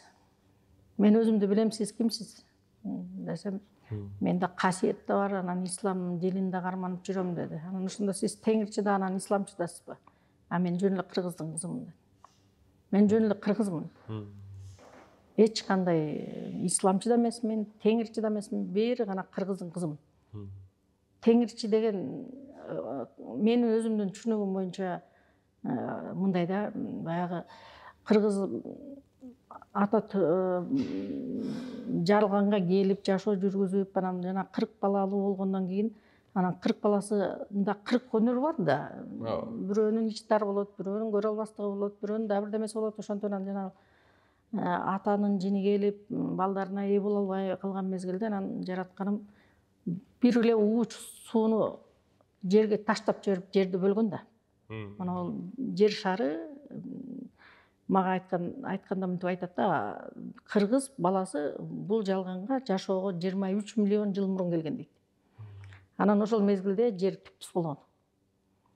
Мен өзүмдү билем, сиз кимсиз? Десем, менде касиет да бар, анан ислам динин да карманып жүрөм деди. Анан ошондо сиз теңирчи да, анан исламчы дасызбы? Мен жөн эле кыргыздын кызымын деди. Мен жөн эле кыргызмын. Эч кандай исламчы да эмесмин, теңирчи да эмесмин, бери гана кыргыздын кызымын. Теңирчи деген менин өзүмдүн түшүнүгүм боюнча мындай да, баягы кыргыз ата жарылганга келип, жашоо жүргүзүп, анан жана 40 балалуу болгондон кийин, анан 40 баласында 40 өнөр бар да. Бирөөнүн ичтары болот, бирөөнүн көрө албастыгы болот, бирөөнүн да бирдемеси болот. Ошондон анан жана атанын жини келип, балдарына ээ боло албай калган мезгилде анан жаратканым бир эле ууч сууну жерге таштап жиберип, жерди бөлгөн да. Мына ал жер шары мага айтканда мынтип айтат да, кыргыз баласы бул жалганга жашоого 23 миллион жыл мурун келген дейт. Анан ошол мезгилде жер түптүз болгон.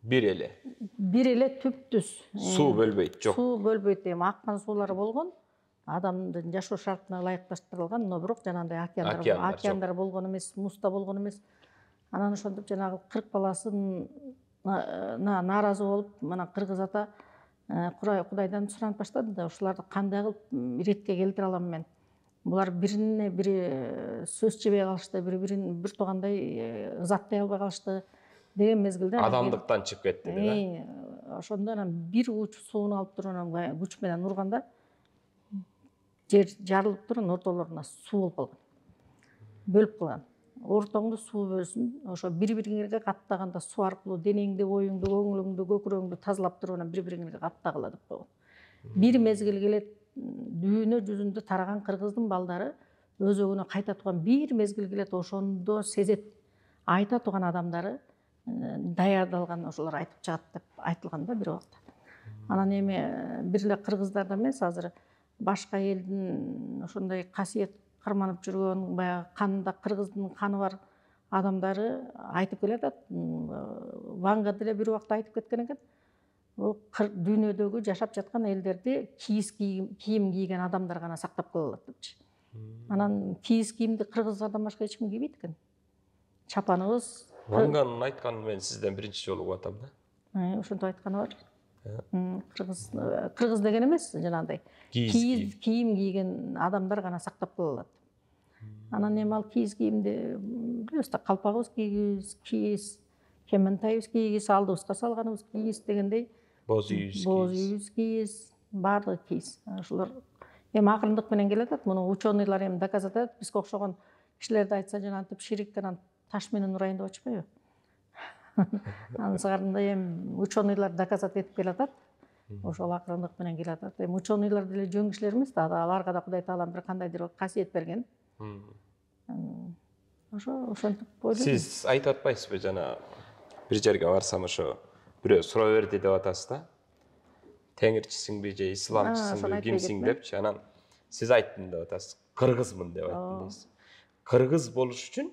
Бир эле түптүз. Суу бөлбөйт, жок. Суу бөлбөйт, эми аккан суулары болгон. Адамдын жашоо шартына ылайыкташтырылган, но бирок жанагындай океандар болгон эмес, муста болгон эмес. Анан ошентип жанагы 40 баласын нааразы болуп, мына кыргыз ата Кудайдан суранып баштады да, ушуларды кандай кылып иретке келтире алам мен? Булар бирине бири сөз жебей калышты, бир туугандай ызаттай албай калышты деген мезгилде адамдыктан чыгып кетти деби. Ошондо анан бир ууч сууну алып туруп анан күч менен урганда жер жарылып туруп ортолоруна суу болуп калган. Бөлүп калган. Ортоңду суу бөлсүн, ошо бири-бириңерге каттаганда суу аркылуу денеңди, боюңду, көңүлүңдү, көкүрөгүңдү тазалап туруп анан бири-бириңерге каттагыла деп койгон. Бир мезгил келет, дүйнө жүзүндө тараган кыргыздын балдары өзөгүнө кайта турган бир мезгил келет, ошондо сезет. Айта турган адамдары даярдалган, ошолор айтып чыгат деп айтылган да бир убакта. Анан эми бир эле кыргыздарда эмес, азыр башка элдин ошондой касиет карманып жүргөн, баягы канында кыргыздын каны бар адамдары айтып келатат. Ванга деле бир убакта айтып кеткен экен. Дүйнөдөгү жашап жаткан элдерди кийиз кийим кийген адамдар гана сактап кала алат депчи. Анан кийиз кийимди кыргыздардан башка эч ким кийбейт экен. Чапаныбыз. Ванганын айтканын мен сизден биринчи жолу угуп атам да. Ошентип айтканы бар. Кыргыз деген эмес, жанагындай кийиз кийим кийген адамдар гана сактап кала алат. Анан эми ал кийиз кийимди билебиз да, калпагыбыз кийиз, кементайыбыз кийиз, алдыбызга салганыбыз кийиз дегендей, боз үйүбүз кийиз, баардыгы кийиз. Ошолор эми акырындык менен келатат. Муну ученыйлар эми доказать этет. Бизге окшогон кишилерди айтса жанагынтип ширик анан таш менен урайын деп атышпайбы? Анын сыгарында эми ученыйлар доказать этип келатат. ошол акырындык менен келатат. Эми ученыйлар деле жөн кишилер эмес да, аларга да Кудай Таалам бир кандайдыр касиет берген. Ошентип ойлойм. Сиз айтып атпайсызбы жана бир жерге барсам ошо бирөө суроо берди деп атасыз да. Теңирчисиңби же исламчысыңбы, кимсиң депчи. Анан сиз айттым деп атасыз. Кыргызмын деп айттым дейсиз. Кыргыз болуш үчүн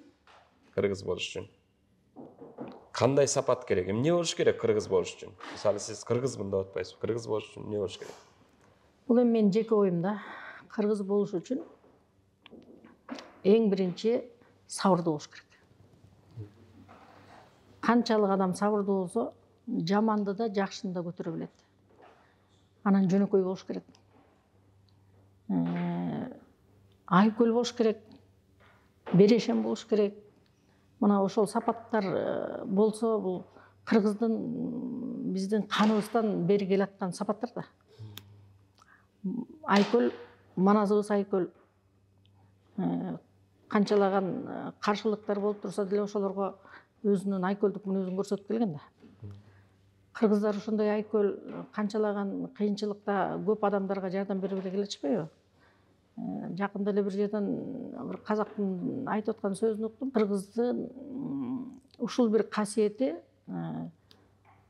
кандай сапат керек? Эмне болуш керек кыргыз болуш үчүн? Мисалы сиз кыргызмын деп атпайсызбы? Кыргыз болуш үчүн эмне болуш керек? Бул эми менин жеке оюм да. Кыргыз болуш үчүн эң биринчи сабырдуу болуш керек. Канчалык адам сабырдуу болсо, жаманды да, жакшыны да көтөрө билет. Анан жөнөкөй болуш керек. Айкөл болуш керек. Берешем болуш керек. Мына ошол сапаттар болсо, бул кыргыздын биздин каныбыздан бери келаткан сапаттар да. Айкөл, маназыбыз айкөл. Канчалаган каршылыктар болуп турса деле ошолорго өзүнүн айкөлдүк мүнөзүн көрсөтүп келген да. Кыргыздар ошондой айкөл, канчалаган кыйынчылыкта көп адамдарга жардам берип эле келатышпайбы? Жакында эле бир жерден бир казактын айтып аткан сөзүн уктум. Кыргыздын ушул бир касиети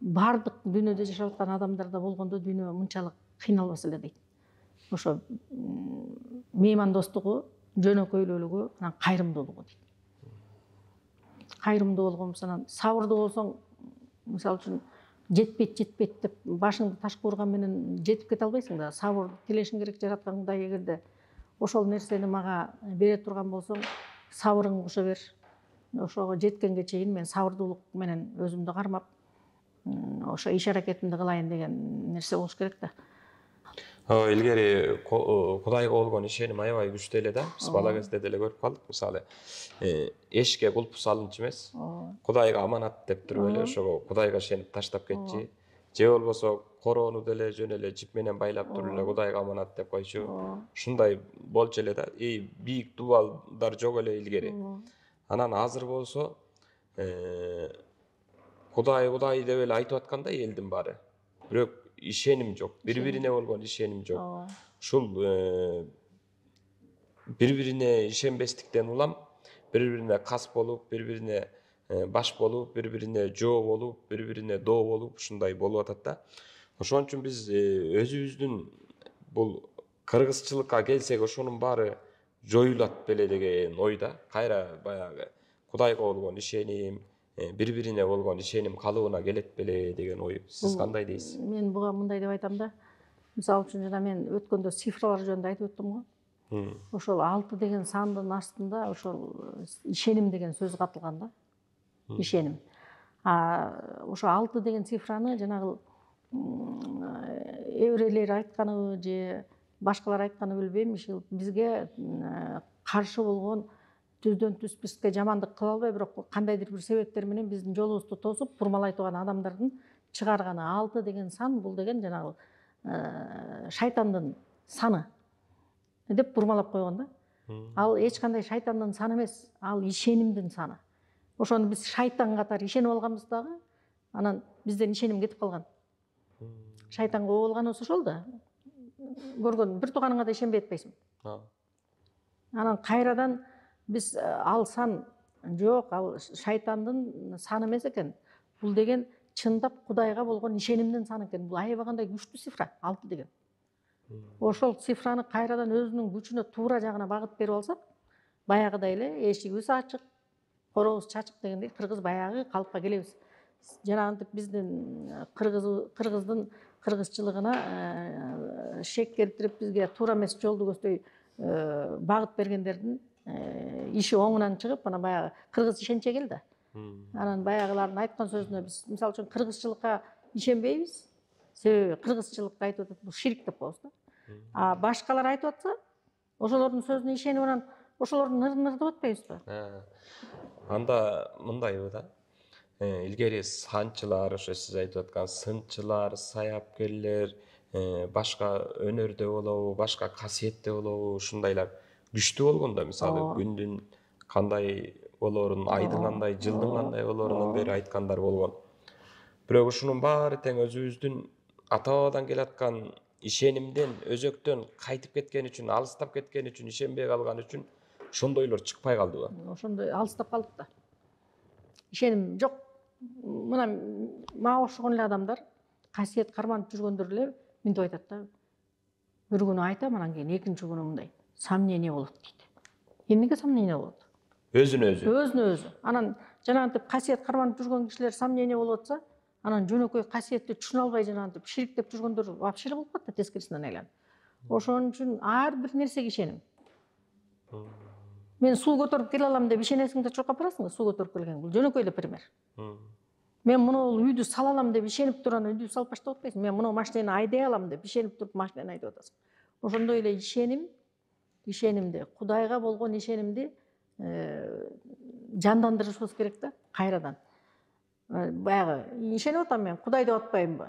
бардык дүйнөдө жашап аткан адамдарда болгондо дүйнө мынчалык кыйналбас эле дейт. Ошо меймандостугу, жөнөкөйлүүлүгү, анан кайрымдуулугу дейт. Кайрымдуу болгонбуз, анан сабырдуу болсоң, мисалы үчүн жетпейт деп башыңды ташка урган менен жетип кете албайсың да. Сабыр тилешиң керек, жараткан Кудай эгерде ошол нерсени мага бере турган болсоң, сабырыңды куша бер. Ошого жеткенге чейин мен сабырдуулук менен өзүмдү кармап, ошо иш аракетимди кылайын деген нерсе болуш керек да. Илгери Кудайга болгон ишеним аябай күчтүү эле да. Биз бала кезде деле көрүп калдык. Мисалы, эшикке кулпу салынчу эмес. Кудайга аманат деп туруп эле ошого Кудайга ишенип таштап кетчи. Же болбосо короону деле жөн эле жип менен байлап туруп эле Кудайга аманат деп койчу. Ушундай болчу эле да. Бийик дубалдар жок эле илгери. Анан азыр болсо Кудай деп эле айтып аткандай элдин баары. Бирок ишеним жок. Бири-бирине болгон ишеним жок. Ушул бири-бирине ишенбестиктен улам бири-бирине кас болуп, бири-бирине баш болуп, бири-бирине жоо болуп, бири-бирине доо болуп, ушундай болуп атат да. Ошон үчүн биз өзүбүздүн бул кыргызчылыкка келсек, ошонун баары жоюлат беле деген ойда. Кайра баягы Кудайга болгон ишеним, бири-бирине болгон ишеним калыбына келет беле деген ой. Сиз кандай дейсиз? Мен буга мындай деп айтам да. Мисалы үчүн жана мен өткөндө цифралар жөнүндө айтып өттүм го. Ошол 6 деген сандын астында ошол ишеним деген сөз катылган да. Ишеним. Ошо 6 деген цифраны жанагы эврейлер айтканыбы же башкалар айтканыбы билбейм, бизге каршы болгон түздөн түз бизге жамандык кыла албай, бирок кандайдыр бир себептер менен биздин жолубузду тосуп бурмалай турган адамдардын чыгарганы 6 деген сан, бул деген жанагы шайтандын саны деп бурмалап койгон да. Ал эч кандай шайтандын саны эмес, ал ишенимдин саны. Ошону биз шайтан катары ишенип алганбыз дагы, анан бизден ишеним кетип калган. Шайтанга болгонубуз ошол да. Көргөн бир тууганыңа да ишенбей атпайсың. Анан кайрадан биз ал сан жок, ал шайтандын саны эмес экен. Бул деген чындап Кудайга болгон ишенимдин саны экен. Бул аябай кандай күчтүү цифра, 6 деген. Ошол цифраны кайрадан өзүнүн күчүнө туура жагына багыт берип алсак, баягыдай эле эшигибиз ачык, корообуз чачык дегендей кыргыз баягы калыпка келебиз. Жанагынтип биздин кыргыздын кыргызчылыгына шек келтирип бизге туура эмес жолду көздөй багыт бергендердин иши оңунан чыгып, анан баягы кыргыз ишенче келди. Анан баягылардын айткан сөзүнө биз мисалы үчүн кыргызчылыкка ишенбейбиз. Себеби кыргызчылыкты айтып атат, бул ширик деп коебуз да. Башкалар айтып атса, ошолордун сөзүнө ишенип анан ошолордун ныр-ныр деп атпайбызбы? Анда мындайбы да. Илгери санчылар, ошо сиз айтып аткан сынчылар, саяпкерлер, башка өнөрдө болобу, башка касиетте болобу, ушундайлар күчтүү болгондо, мисалы күндүн кандай болоорун, айдын кандай, жылдын кандай болоорунан бери айткандар болгон. Бирок ушунун баары тең өзүбүздүн ата-бабадан келаткан ишенимден, өзөктөн кайтып кеткен үчүн, алыстап кеткен үчүн, ишенбей калган үчүн ошондойлор чыкпай калдыбы? Ошондой алыстап калдык да. Ишеним жок. Мына мага окшогон эле адамдар касиет карманып жүргөндөр эле мынтип айтат да. Бир күнү айтам, анан кийин экинчи күнү мындай сомнение болот дейт. Эмнеге сомнение болот? Өзүнө өзү. Өзүнө өзү. Анан жанагынтип касиет карманып жүргөн кишилер сомнение болуп атса, анан жөнөкөй касиетти түшүнө албай жанагынтип шириктеп жүргөндөр вообще болуп калат да, тескерисинен айланып. Ошон үчүн ар бир нерсеге ишеним. Мен суу көтөрүп келе алам деп ишенесиң да чуркап барасың да, суу көтөрүп келген. Бул жөнөкөй эле пример. Мен муну үйдү сала алам деп ишенип туруп анан үйдү салып баштап атпайсың. Мен муну машинени айдай алам деп ишенип туруп машинени айдап атасың. Ошондой эле ишенимди, Кудайга болгон ишенимди жандандырышыбыз керек да, кайрадан. Баягы ишенип атам мен, Кудай деп атпаймынбы?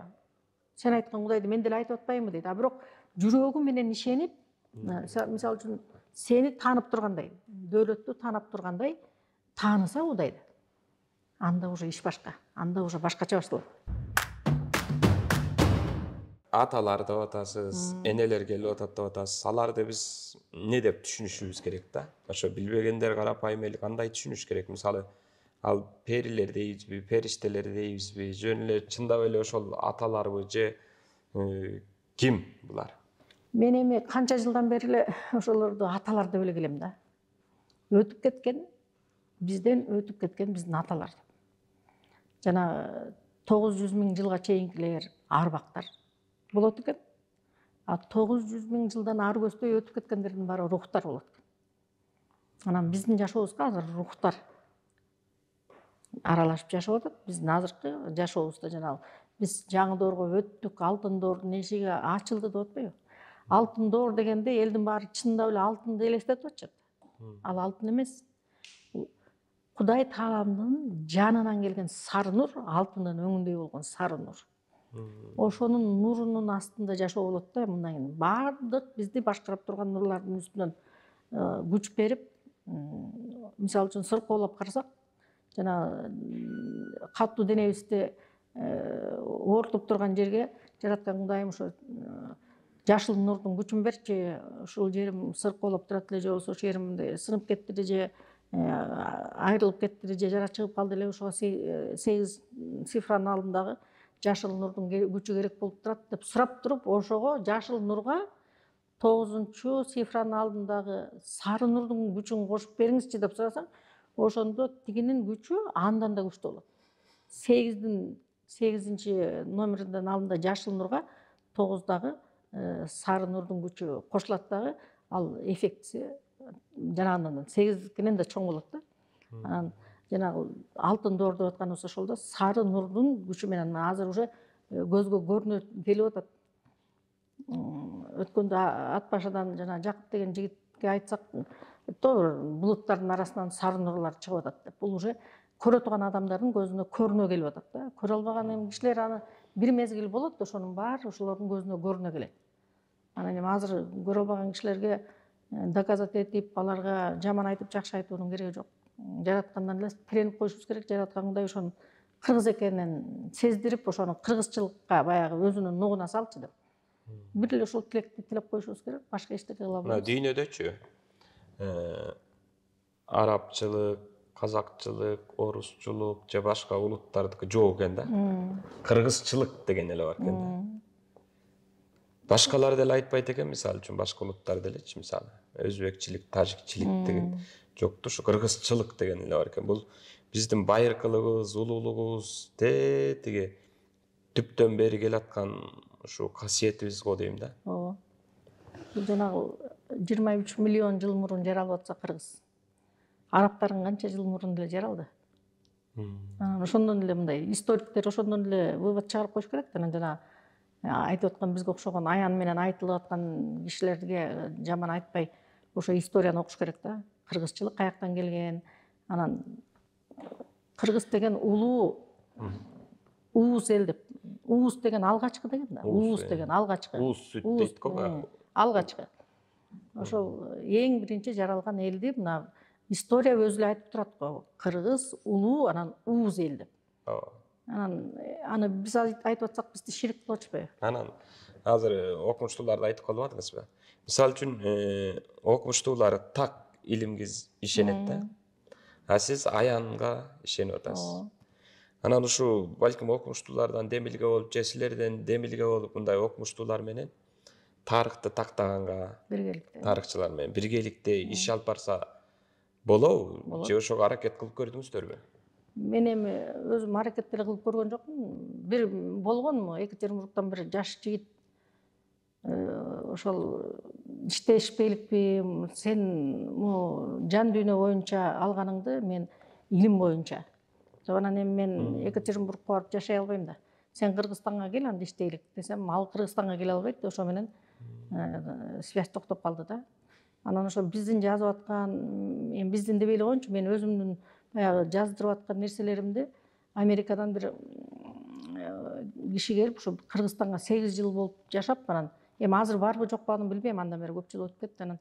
Сен айткан Кудайды мен деле айтып атпаймынбы дейт. А бирок жүрөгү менен ишенип, мисалы үчүн сени таанып тургандай, дөөлөттү таанып тургандай тааныса Кудайды. Анда уже иш башка. Анда уже башкача башталат. Аталар деп атасыз, энелер келип атат деп атасыз. Аларды биз не деп түшүнүшүбүз керек да? Ошо билбегендер карапайым эле кандай түшүнүш керек? Мисалы, ал перилер дейбизби, периштелер дейбизби, жөн эле чындап эле ошол аталарбы же ким булар? Мен эми канча жылдан бери эле ошолорду аталар деп эле келем да. Өтүп кеткен, бизден өтүп кеткен биздин аталар. Жана 900 000 жылга чейинкилер арбактар болот экен. А 900 000 жылдан ары көздөй өтүп кеткендердин баары рухтар болот. Анан биздин жашообузга азыр рухтар аралашып жашап атат. Биздин азыркы жашообузда жанагы биз жаңы доорго өттүк, алтын доордун эшиги ачылды деп атпайбы? Алтын доор дегенде элдин баары чындап эле алтынды элестетип атышат. Ал алтын эмес. Кудай Тааламдын жанынан келген сары нур, алтындын өңүндөй болгон сары нур. Ошонун нурунун астында жашоо болот да, мындан кийин баардык бизди башкарып турган нурлардын үстүнөн күч берип, мисалы үчүн сыркоолоп карасак, жана катуу денебизди оортуп турган жерге жараткан Кудайым ошо жашыл нурдун күчүн берчи, ушул жерим сыркоолоп турат эле же болбосо ошол жерим сынып кетти же айрылып кетти же жара чыгып калды эле, ошого 8 цифранын алдындагы жашыл нурдун күчү керек болуп турат деп сурап туруп, ошого жашыл нурга 9 цифранын алдындагы сары нурдун күчүн кошуп бериңизчи деп сурасаң, ошондо тигинин күчү андан да күчтүү болот. 8 номердин алдында жашыл нурга 9дагы сары нурдун күчү кошулат дагы, ал эффектиси жанагындан 8ден да чоң болот да. Анан жанагы алтын доор деп атканыбыз ошол да, сары нурдун күчү менен азыр уже көзгө көрүнө келип атат. Өткөндө ат башыдан жана Жакып деген жигитке айтсак, булуттардын арасынан сары нурлар чыгып атат деп. Бул уже көрө турган адамдардын көзүнө көрүнө келип атат да. Көрө албаган кишилер аны бир мезгил болот, ошонун баары ошолордун көзүнө көрүнө келет. Анан эми азыр көрө албаган кишилерге доказать этип, аларга жаман айтып, жакшы айтуунун кереги жок. Жараткандан эле тиренип коюшубуз керек. Жараткан Кудай ошонун кыргыз экенин сездирип, ошону кыргызчылыкка баягы өзүнүн нугуна салчы деп. Бир эле ушул тилекти тилеп коюшубуз керек. Башка эчтеке кыла албайбыз. Дүйнөдөчү арабчылык, казакчылык, орусчулук же башка улуттардыкы жок экен да. Кыргызчылык деген эле бар экен да. Башкалар деле айтпайт экен, мисалы үчүн башка улуттар делечи, мисалы өзбекчилик, тажикчилик деген жокту, ушу кыргызчылык деген эле бар экен. Бул биздин байыркылыгыбыз, улуулугубуз, тиги түптөн бери келаткан ушу касиетибиз го дейм да. Ооба. Бул жанагы 23 миллион жыл мурун жаралып атса кыргыз, арабтардын канча жыл мурун деле жаралды. Ошондон эле мындай историктер ошондон эле вывод чыгарып коюш керек да. Анан жана айтып аткан бизге окшогон аян менен айтылып аткан кишилерге жаман айтпай, ошо историяны окуш керек да. Кыргызчылык каяктан келген, анан кыргыз деген улуу уус эл деп. Уус деген алгачкы деген да. Уус деген алгачкы. Уус сүт дейт го. Алгачкы. Ошол эң биринчи жаралган элди мына история өзү эле айтып турат го. Кыргыз улуу, анан уус эл деп. Анан аны биз айтып атсак бизди ширик кылып атышпайбы? Анан азыр окумуштууларды айтып калып атыңызбы? Мисалы үчүн окумуштуулар так илимге ишенет да. А сиз аянга ишенип атасыз. Анан ушу балким окумуштуулардан демилге болуп, же силерден демилге болуп мындай окумуштуулар менен тарыхты тактаганга, Биргеликте. тарыхчылар менен биргеликте иш алып барса болобу? Же ошого аракет кылып көрдүңүздөрбү? Мен эми өзүм аракет деле кылып көргөн жокмун. Бир болгонму Екатеринбургтан бир жаш жигит ошол иштешпейликпи, сен жан дүйнө боюнча алганыңды мен илим боюнча. Анан эми мен Екатеринбургка барып жашай албайм да. Сен Кыргызстанга кел, анда иштейлик десем, ал Кыргызстанга келе албайт. Ошо менен связь токтоп калды да. Анан ошо биздин жазып аткан, эми биздин дебей эле коеюнчу, мен өзүмдүн баягы жаздырып аткан нерселеримди Америкадан бир киши келип, ушу Кыргызстанга 8 жыл болуп жашап, анан эми азыр барбы жокпу аны билбейм, андан бери көп жыл өтүп кетти. Анан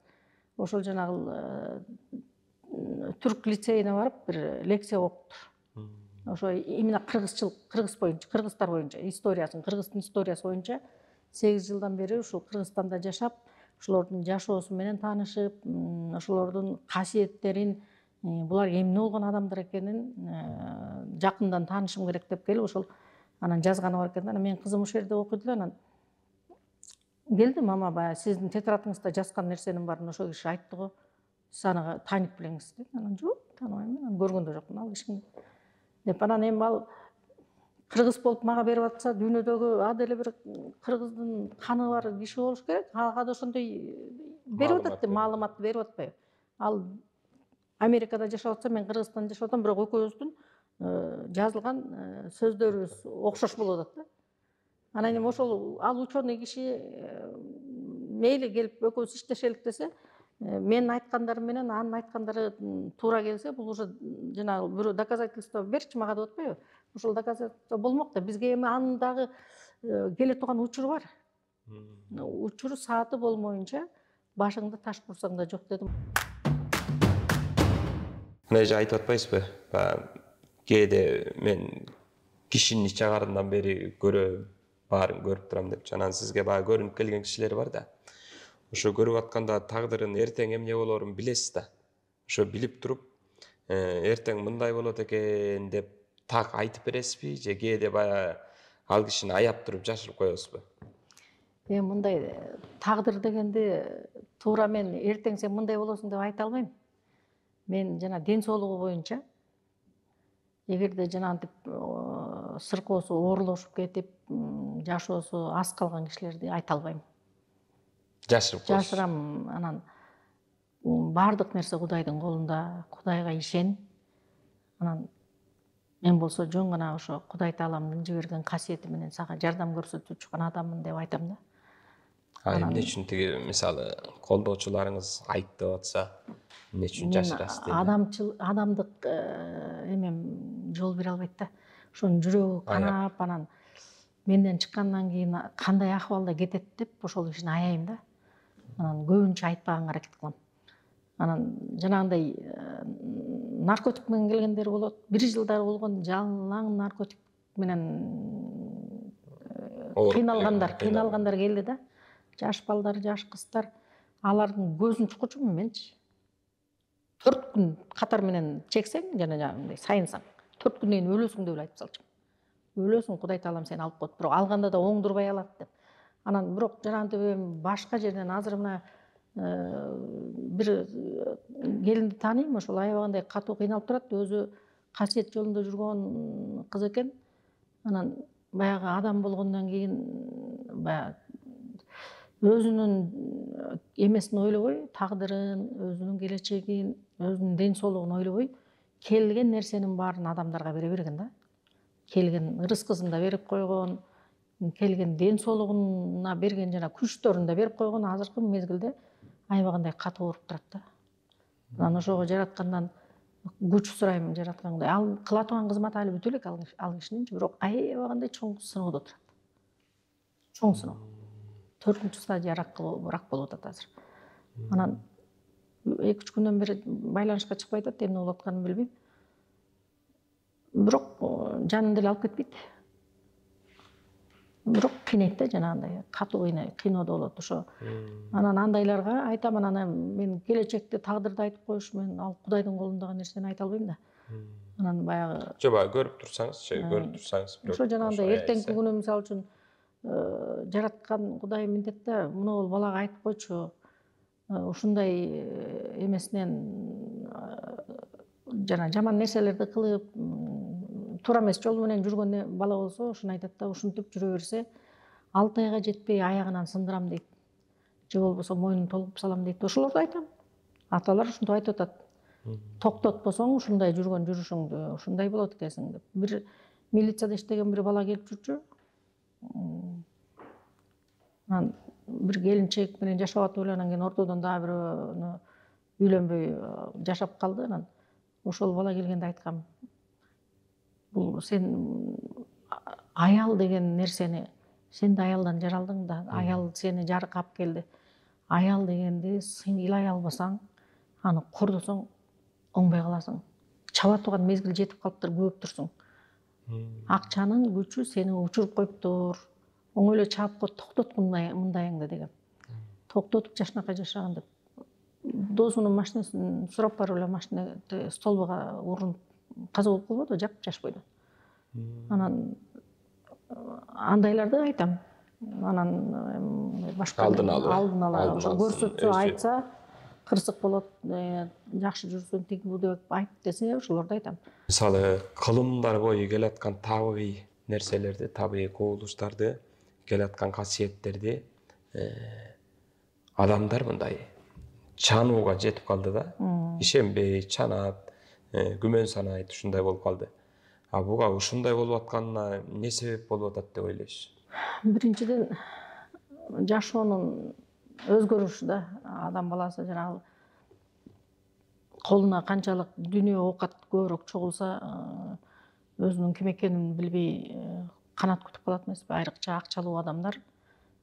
ошол жанагы түрк лицейине барып бир лекция окуптур. Ошо именно кыргызчылык, кыргыз боюнча, кыргыздар боюнча историясын, кыргыздын историясы боюнча 8 жылдан бери ушул Кыргызстанда жашап, ошолордун жашоосу менен таанышып, ошолордун касиеттерин, булар эмне болгон адамдар экенин жакындан таанышым керек деп келип, ошол анан жазганы бар экен. Анан менин кызым ошол жерде окуйт эле, анан келди, мама, баягы сиздин тетрадыңызда жазган нерсенин баарын ошол киши айтты го. Сиз аны таанип белеңиз деп. Анан жок, тааныбайм, анан көргөн да жокмун ал кишини деп. Анан эми ал кыргыз болуп мага берип атса, дүйнөдөгү а деле бир кыргыздын каны бар киши болуш керек. Ага да ошондой берип атат, маалыматты берип атпайбы? Ал Америкада жашап атса, мен Кыргызстанда жашап атам, бирок экөөбүздүн жазылган сөздөрүбүз окшош болуп атат да. Анан эми ошол ал ученый киши мейли келип экөөбүз иштешелик десе, менин айткандарым менен анын айткандары туура келсе, бул уже жанагы бирөө доказательство берчи мага деп атпайбы? Ошол доказательство болмок да. Бизге эми анын дагы келе турган учуру бар. Учуру сааты болмоюнча башыңды таш бурсаң да жок дедим. Мына эже айтып атпайсызбы? Кээде мен кишинин ич чыгарынан бери көрөм, баарын көрүп турам деп. Анан сизге баягы көрүнүп келген кишилер бар да. Ошо көрүп атканда тагдырын эртең эмне болорун билесиз да. Ошо билип туруп, эртең мындай болот экен деп так айтып бересизби, же кээде баягы ал кишини аяп туруп жашырып коесузбу? Эми мындай тагдыр дегенди туура мен эртең сен мындай болосуң деп айта албайм. Мен жана ден соолугу боюнча, эгерде жанагынтип сыркоосу оорулошуп кетип, жашоосу аз калган кишилерди айта албайм. Жашырып коесуз. Жашырам. Анан баардык нерсе Кудайдын колунда, Кудайга ишен. Анан мен болсо жөн гана ошо Кудай Тааламдын жиберген касиети менен сага жардам көрсөтүүчү гана адаммын деп айтам да. Эмне үчүн тиги мисалы колдоочуларыңыз айт деп атса, эмне үчүн жашырасыз дейм? Адамдык эмем жол бере албайт да. Ошонун жүрөгү канап, анан менден чыккандан кийин кандай акыбалда кетет деп ошол кишини аяйм да. Анан көбүнчө айтпаганга аракет кылам. Анан жанагындай наркотик менен келгендер болот. 1 жылдар болгон жалаң наркотик менен кыйналгандар келди да. Жаш балдар, жаш кыздар, алардын көзүн чукучумун менчи. 4 күн катар менен чексең, жанагындай сайынсаң, 4 күндөн кийин өлөсүң деп айтып салчумун. Өлөсүң, Кудай Таалам сени алып коет, бирок алганда да оңдурбай алат деп. Анан бирок жанагынтип башка жерден азыр мына бир келинди тааныйм, ошол аябагандай катуу кыйналып турат, өзү касиет жолунда жүргөн кыз экен. Анан баягы адам болгондон кийин баягы өзүнүн эмесин ойлобой, тагдырын, өзүнүн келечегин, өзүнүн ден соолугун ойлобой, келген нерсенин баарын адамдарга бере берген да. Келген рызкысын да берип койгон, келген ден соолугуна берген жана күчтөрүн да берип койгон, азыркы мезгилде аябагандай катуу уруп турат да. Анан ошого жараткандан күч сурайм, жараткандай. Ал кыла турган кызматы али бүтө элек ал кишинин, бирок аябагандай чоң сыноодо турат. Чоң сыноо. 4-нчү стадия рак болуп атат азыр. Анан 2-3 күндөн бери байланышка чыкпай атат, эмне болуп атканын билбейм. бирок жанын деле алып кетпейт. Бирок кыйнайт да жанагындай катуу кыйноодо болот ошо. Анан андайларга айтам, анан мен келечекте тагдырды айтып коюш, мен ал Кудайдын колундагы нерсени айта албайм да. Анан баягы Жоба көрүп турсаңыз, ошо жанагындай эртеңки күнү мисалы үчүн жараткан Кудай міндет да, муну бол балага айтып койчу. Ушундай эмесинен жана жаман нерселерди кылып, туура эмес жол менен жүргөн бала болсо, ушуну айтат да, ушинтип жүрө берсе, 6 айга жетпей аягынан сындырам дейт. Же болбосо мойнун толкуп салам дейт. Ошолорду айтам. Аталар ушинтип айтып атат. Токтотпосоң ушундай жүргөн жүрүшүңдү, ушундай болот экенсиң деп. Бир милицияда иштеген бир бала келип жүрчү. Анан бир келинчек менен жашап атып эле, анан кийин ортодон дагы бирөөнү үйлөнбөй жашап калды. Анан ошол бала келгенде айткам, бул сен аял деген нерсени, сен да аялдан жаралдың да, аял сени жаркап келди. Аял дегенди сен ыйлай албасаң, аны кордосоң оңбой каласың. Чаба турган мезгил жетип калыптыр, көөптүрсүң. Акчанын күчү сени учуруп коюптур. Оңой эле чаап кой, токтот мындайыңды деген. Токтотуп жашынакай жашаган деп. Досунун машинесин сурап барып эле машина столбуга урунуп каза болуп калбадыбы, жак жашпойду. Анан андайларды айтам. Анан башка алдын ала көрсөтсө, айтса кырсык болот, жакшы жүрсүң, тиги бу деп айт десе, ошолорду айтам. Мисалы, кылымдар бою келаткан табигый нерселерди, табигый кубулуштарды, келаткан касиеттерди адамдар мындай чанууга жетип калды да. Ишенбей, чанат, күмөн санайт, ушундай болуп калды. А буга ушундай болуп атканына эмне себеп болуп атат деп ойлойсуз? Биринчиден, жашоонун өзгөрүшү да. Адам баласы жанагы колуна канчалык дүйнө оокат көбүрөөк чогулса, өзүнүн ким экенин билбей канат күтүп калат эмеспи? Айрыкча акчалуу адамдар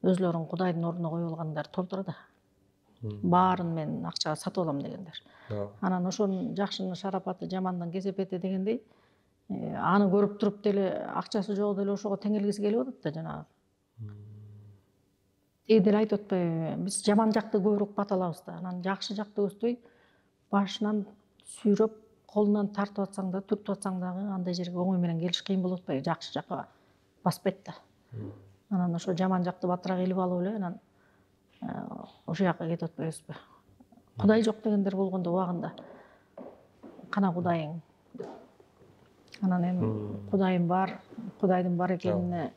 өзлөрүн Кудайдын ордуна коюп алгандар топтура да. Баарын мен акчага сатып алам дегендер. Анан ошонун жакшынын шарапаты, жамандын кесепети дегендей, аны көрүп туруп деле акчасы жок деле ошого теңелгиси келип атат да жанагы. Тиги деле айтып атпайбы, биз жаман жакты көбүрөөк баталабыз да. Анан жакшы жакты көздөй башынан сүйрөп, колунан тартып атсаң да, түртүп атсаң дагы андай жерге оңой менен келиш кыйын болуп атпайбы, жакшы жакка баспайт да. Анан ошо жаман жакты батыраак илип алып эле, анан ошол жака кетип атпайбызбы? Кудай жок дегендер болгондо убагында кана Кудайың. Анан эми Кудайым бар, Кудайдын бар экенине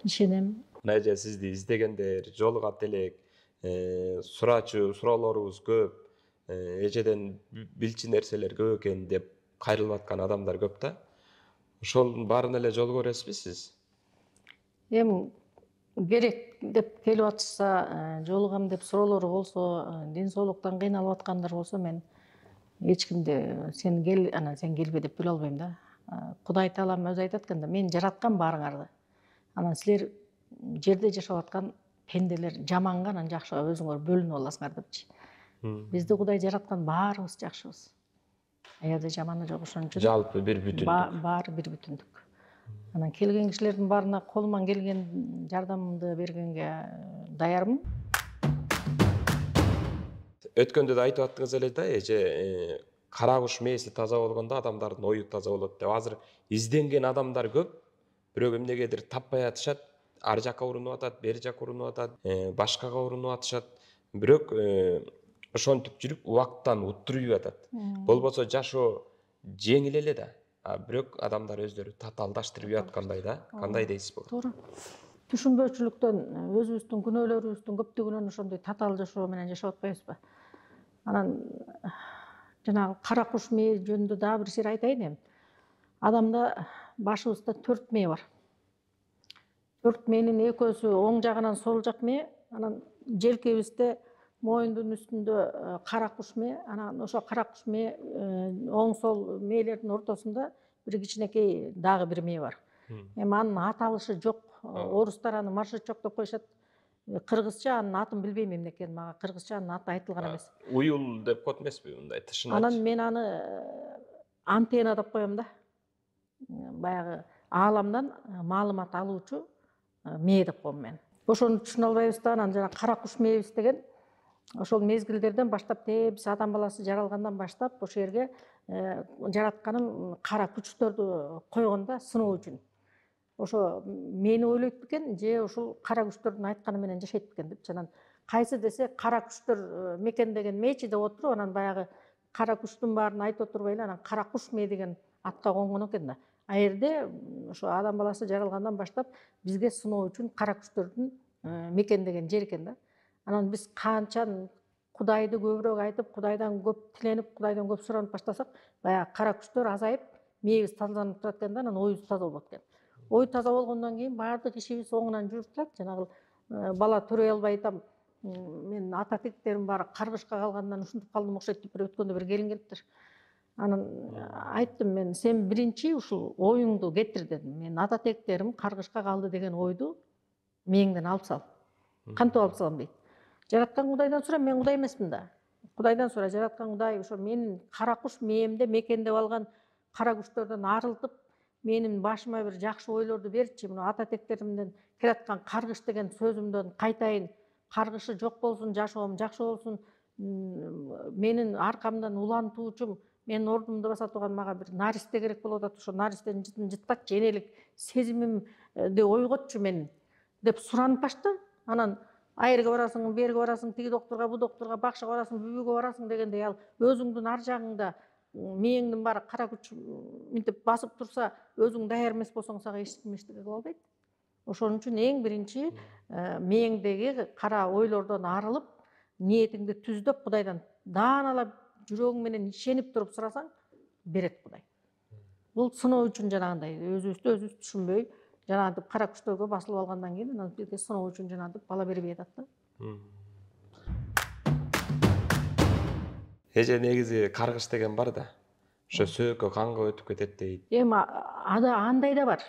ишенем. Эже сизди издегендер, жолугат элек, суроолорубуз көп, эжеден билчү нерселер көп экен деп кайрылып аткан адамдар көп да. Ошонун баарына эле жолугуп бересизби сиз? Эми керек деп келип атышса, жолугам деп суроолору болсо, ден соолуктан кыйналып аткандар болсо, мен эч кимди сен кел, анан сен келбе деп бөлө албайм да. Кудай Таалам өзү айтат экен да, мен жараткам баарыңарды. Анан силер жерде жашап аткан пенделер жаманга, анан жакшыга өзүңөр бөлүнүп аласыңар депчи. Бизди Кудай жараткан баарыбыз жакшыбыз. Эгерде жаманы жок, ошон үчүн жалпы бир бүтүндүк. Баары бир бүтүндүк. Анан келген кишилердин баарына колуман келген жардамымды бергенге даярмын. Өткөндө да айтып аттыңыз эле да, эже, кара куш мээси таза болгондо адамдардын ою таза болот деп. Азыр изденген адамдар көп, бирок эмнегедир таппай атышат, ар жакка урунуп атат, бери жакка урунуп атат, башкага урунуп атышат. Бирок ошентип жүрүп убакыттан уттуруп атат. Болбосо жашоо жеңил эле да. Бирок адамдар өздөрү татаалдаштырып аткандай да. Кандай дейсиз буга? Туура. Түшүнбөчүлүктөн, өзүбүздүн күнөөлөрүбүздүн көптүгүнөн ошондой татаал жашоо менен жашап атпайбызбы? Анан жанагы кара куш мээ жөнүндө дагы бир сир айтайын эми. Адамда башыбызда 4 мээ бар. 4 мээнин экөөсү оң жагынан сол жак мээ, анан желкебизде моюндун үстүндө кара куш мээ, анан ошо кара куш мээ оң сол мээлердин ортосунда бир кичинекей дагы бир мээ бар. Эми анын аталышы жок. Орустар аны маршрутчок деп коюшат. Кыргызча анын атын билбейм эмне экенин, мага кыргызча анын аты айтылган эмес. Уюл деп коет эмеспи мындай тышына? Анан мен аны антенна деп коем да. баягы ааламдан маалымат алуучу мээ деп коем мен. Ошону түшүнө албайбыз да, анан жана кара куш мээбиз деген ошол мезгилдерден баштап биз адам баласы жаралгандан баштап ошол жерге жаратканым кара күчтөрдү койгон да сыноо үчүн. Ошо мени ойлойт бекен же ушул кара күчтөрдүн айтканы менен жашайт бекен депчи. Анан кайсы десе кара күчтөр мекендеген мээчи деп отуруп, анан баягы кара күчтүн баарын айтып отурбай эле анан кара куш мээ деген атка конгон экен да. А жерде ошо адам баласы жаралгандан баштап бизге сыноо үчүн кара күчтөрдүн мекендеген жер экен да. Анан биз канча Кудайды көбүрөөк айтып, Кудайдан көп тиленип, Кудайдан көп суранып баштасак, баягы кара күчтөр азайып, мээбиз тазаланып турат экен да, анан оюбуз таза болот экен. Ой таза болгондон кийин баардык ишибиз оңунан жүрүп турат. Жанагы бала төрөй албай айтам, мен ата тектерим баары каргышка калгандан ушинтип калдым окшойт деп өткөндө бир келин келиптир. Анан айттым, мен сен биринчи ушул оюңду кетир дедим. Мен ата тектерим каргышка калды деген ойду мээңден алып сал. Кантип алып салам дейт. Жараткан Кудайдан сура, мен Кудай эмесмин да. Кудайдан сура, жараткан Кудай ошо менин кара куш мээмде мекендеп алган кара күчтөрдөн арылтып, менин башыма бир жакшы ойлорду берчи. Мына ата тектеримден келаткан каргыш деген сөзүмдөн кайтайын, каргышы жок болсун, жашоом жакшы болсун, менин аркамдан улантуучум, менин ордумду баса турган мага бир наристе керек болуп атат. Ошо наристенин жытын жыткачы, энелик сезимимди ойготчу мен деп суранып башты. Анан айырга барасың, берге барасың, тиги доктурга, бу доктурга, бакшыга барасың, бүбүгө барасың дегендей, ал өзүңдүн ар жагыңда мээңдин баары кара күч мынтип басып турса, өзүң даяр эмес болсоң сага эчким эчтеке кыла албайт. Ошон үчүн эң биринчи мээңдеги кара ойлордон арылып, ниетиңди түздөп, Кудайдан даанала жүрөгүң менен ишенип туруп сурасаң, берет Кудай. Бул сыноо үчүн жанагындай өзүбүздү түшүнбөй, жанагынтип кара күчтөргө басылып алгандан кийин анан бизге сыноо үчүн жанагынтип бала бербей атат да. Эже негизи каргыш деген бар да. Ошо сөөккө канга өтүп кетет дейт. Эми андай да бар.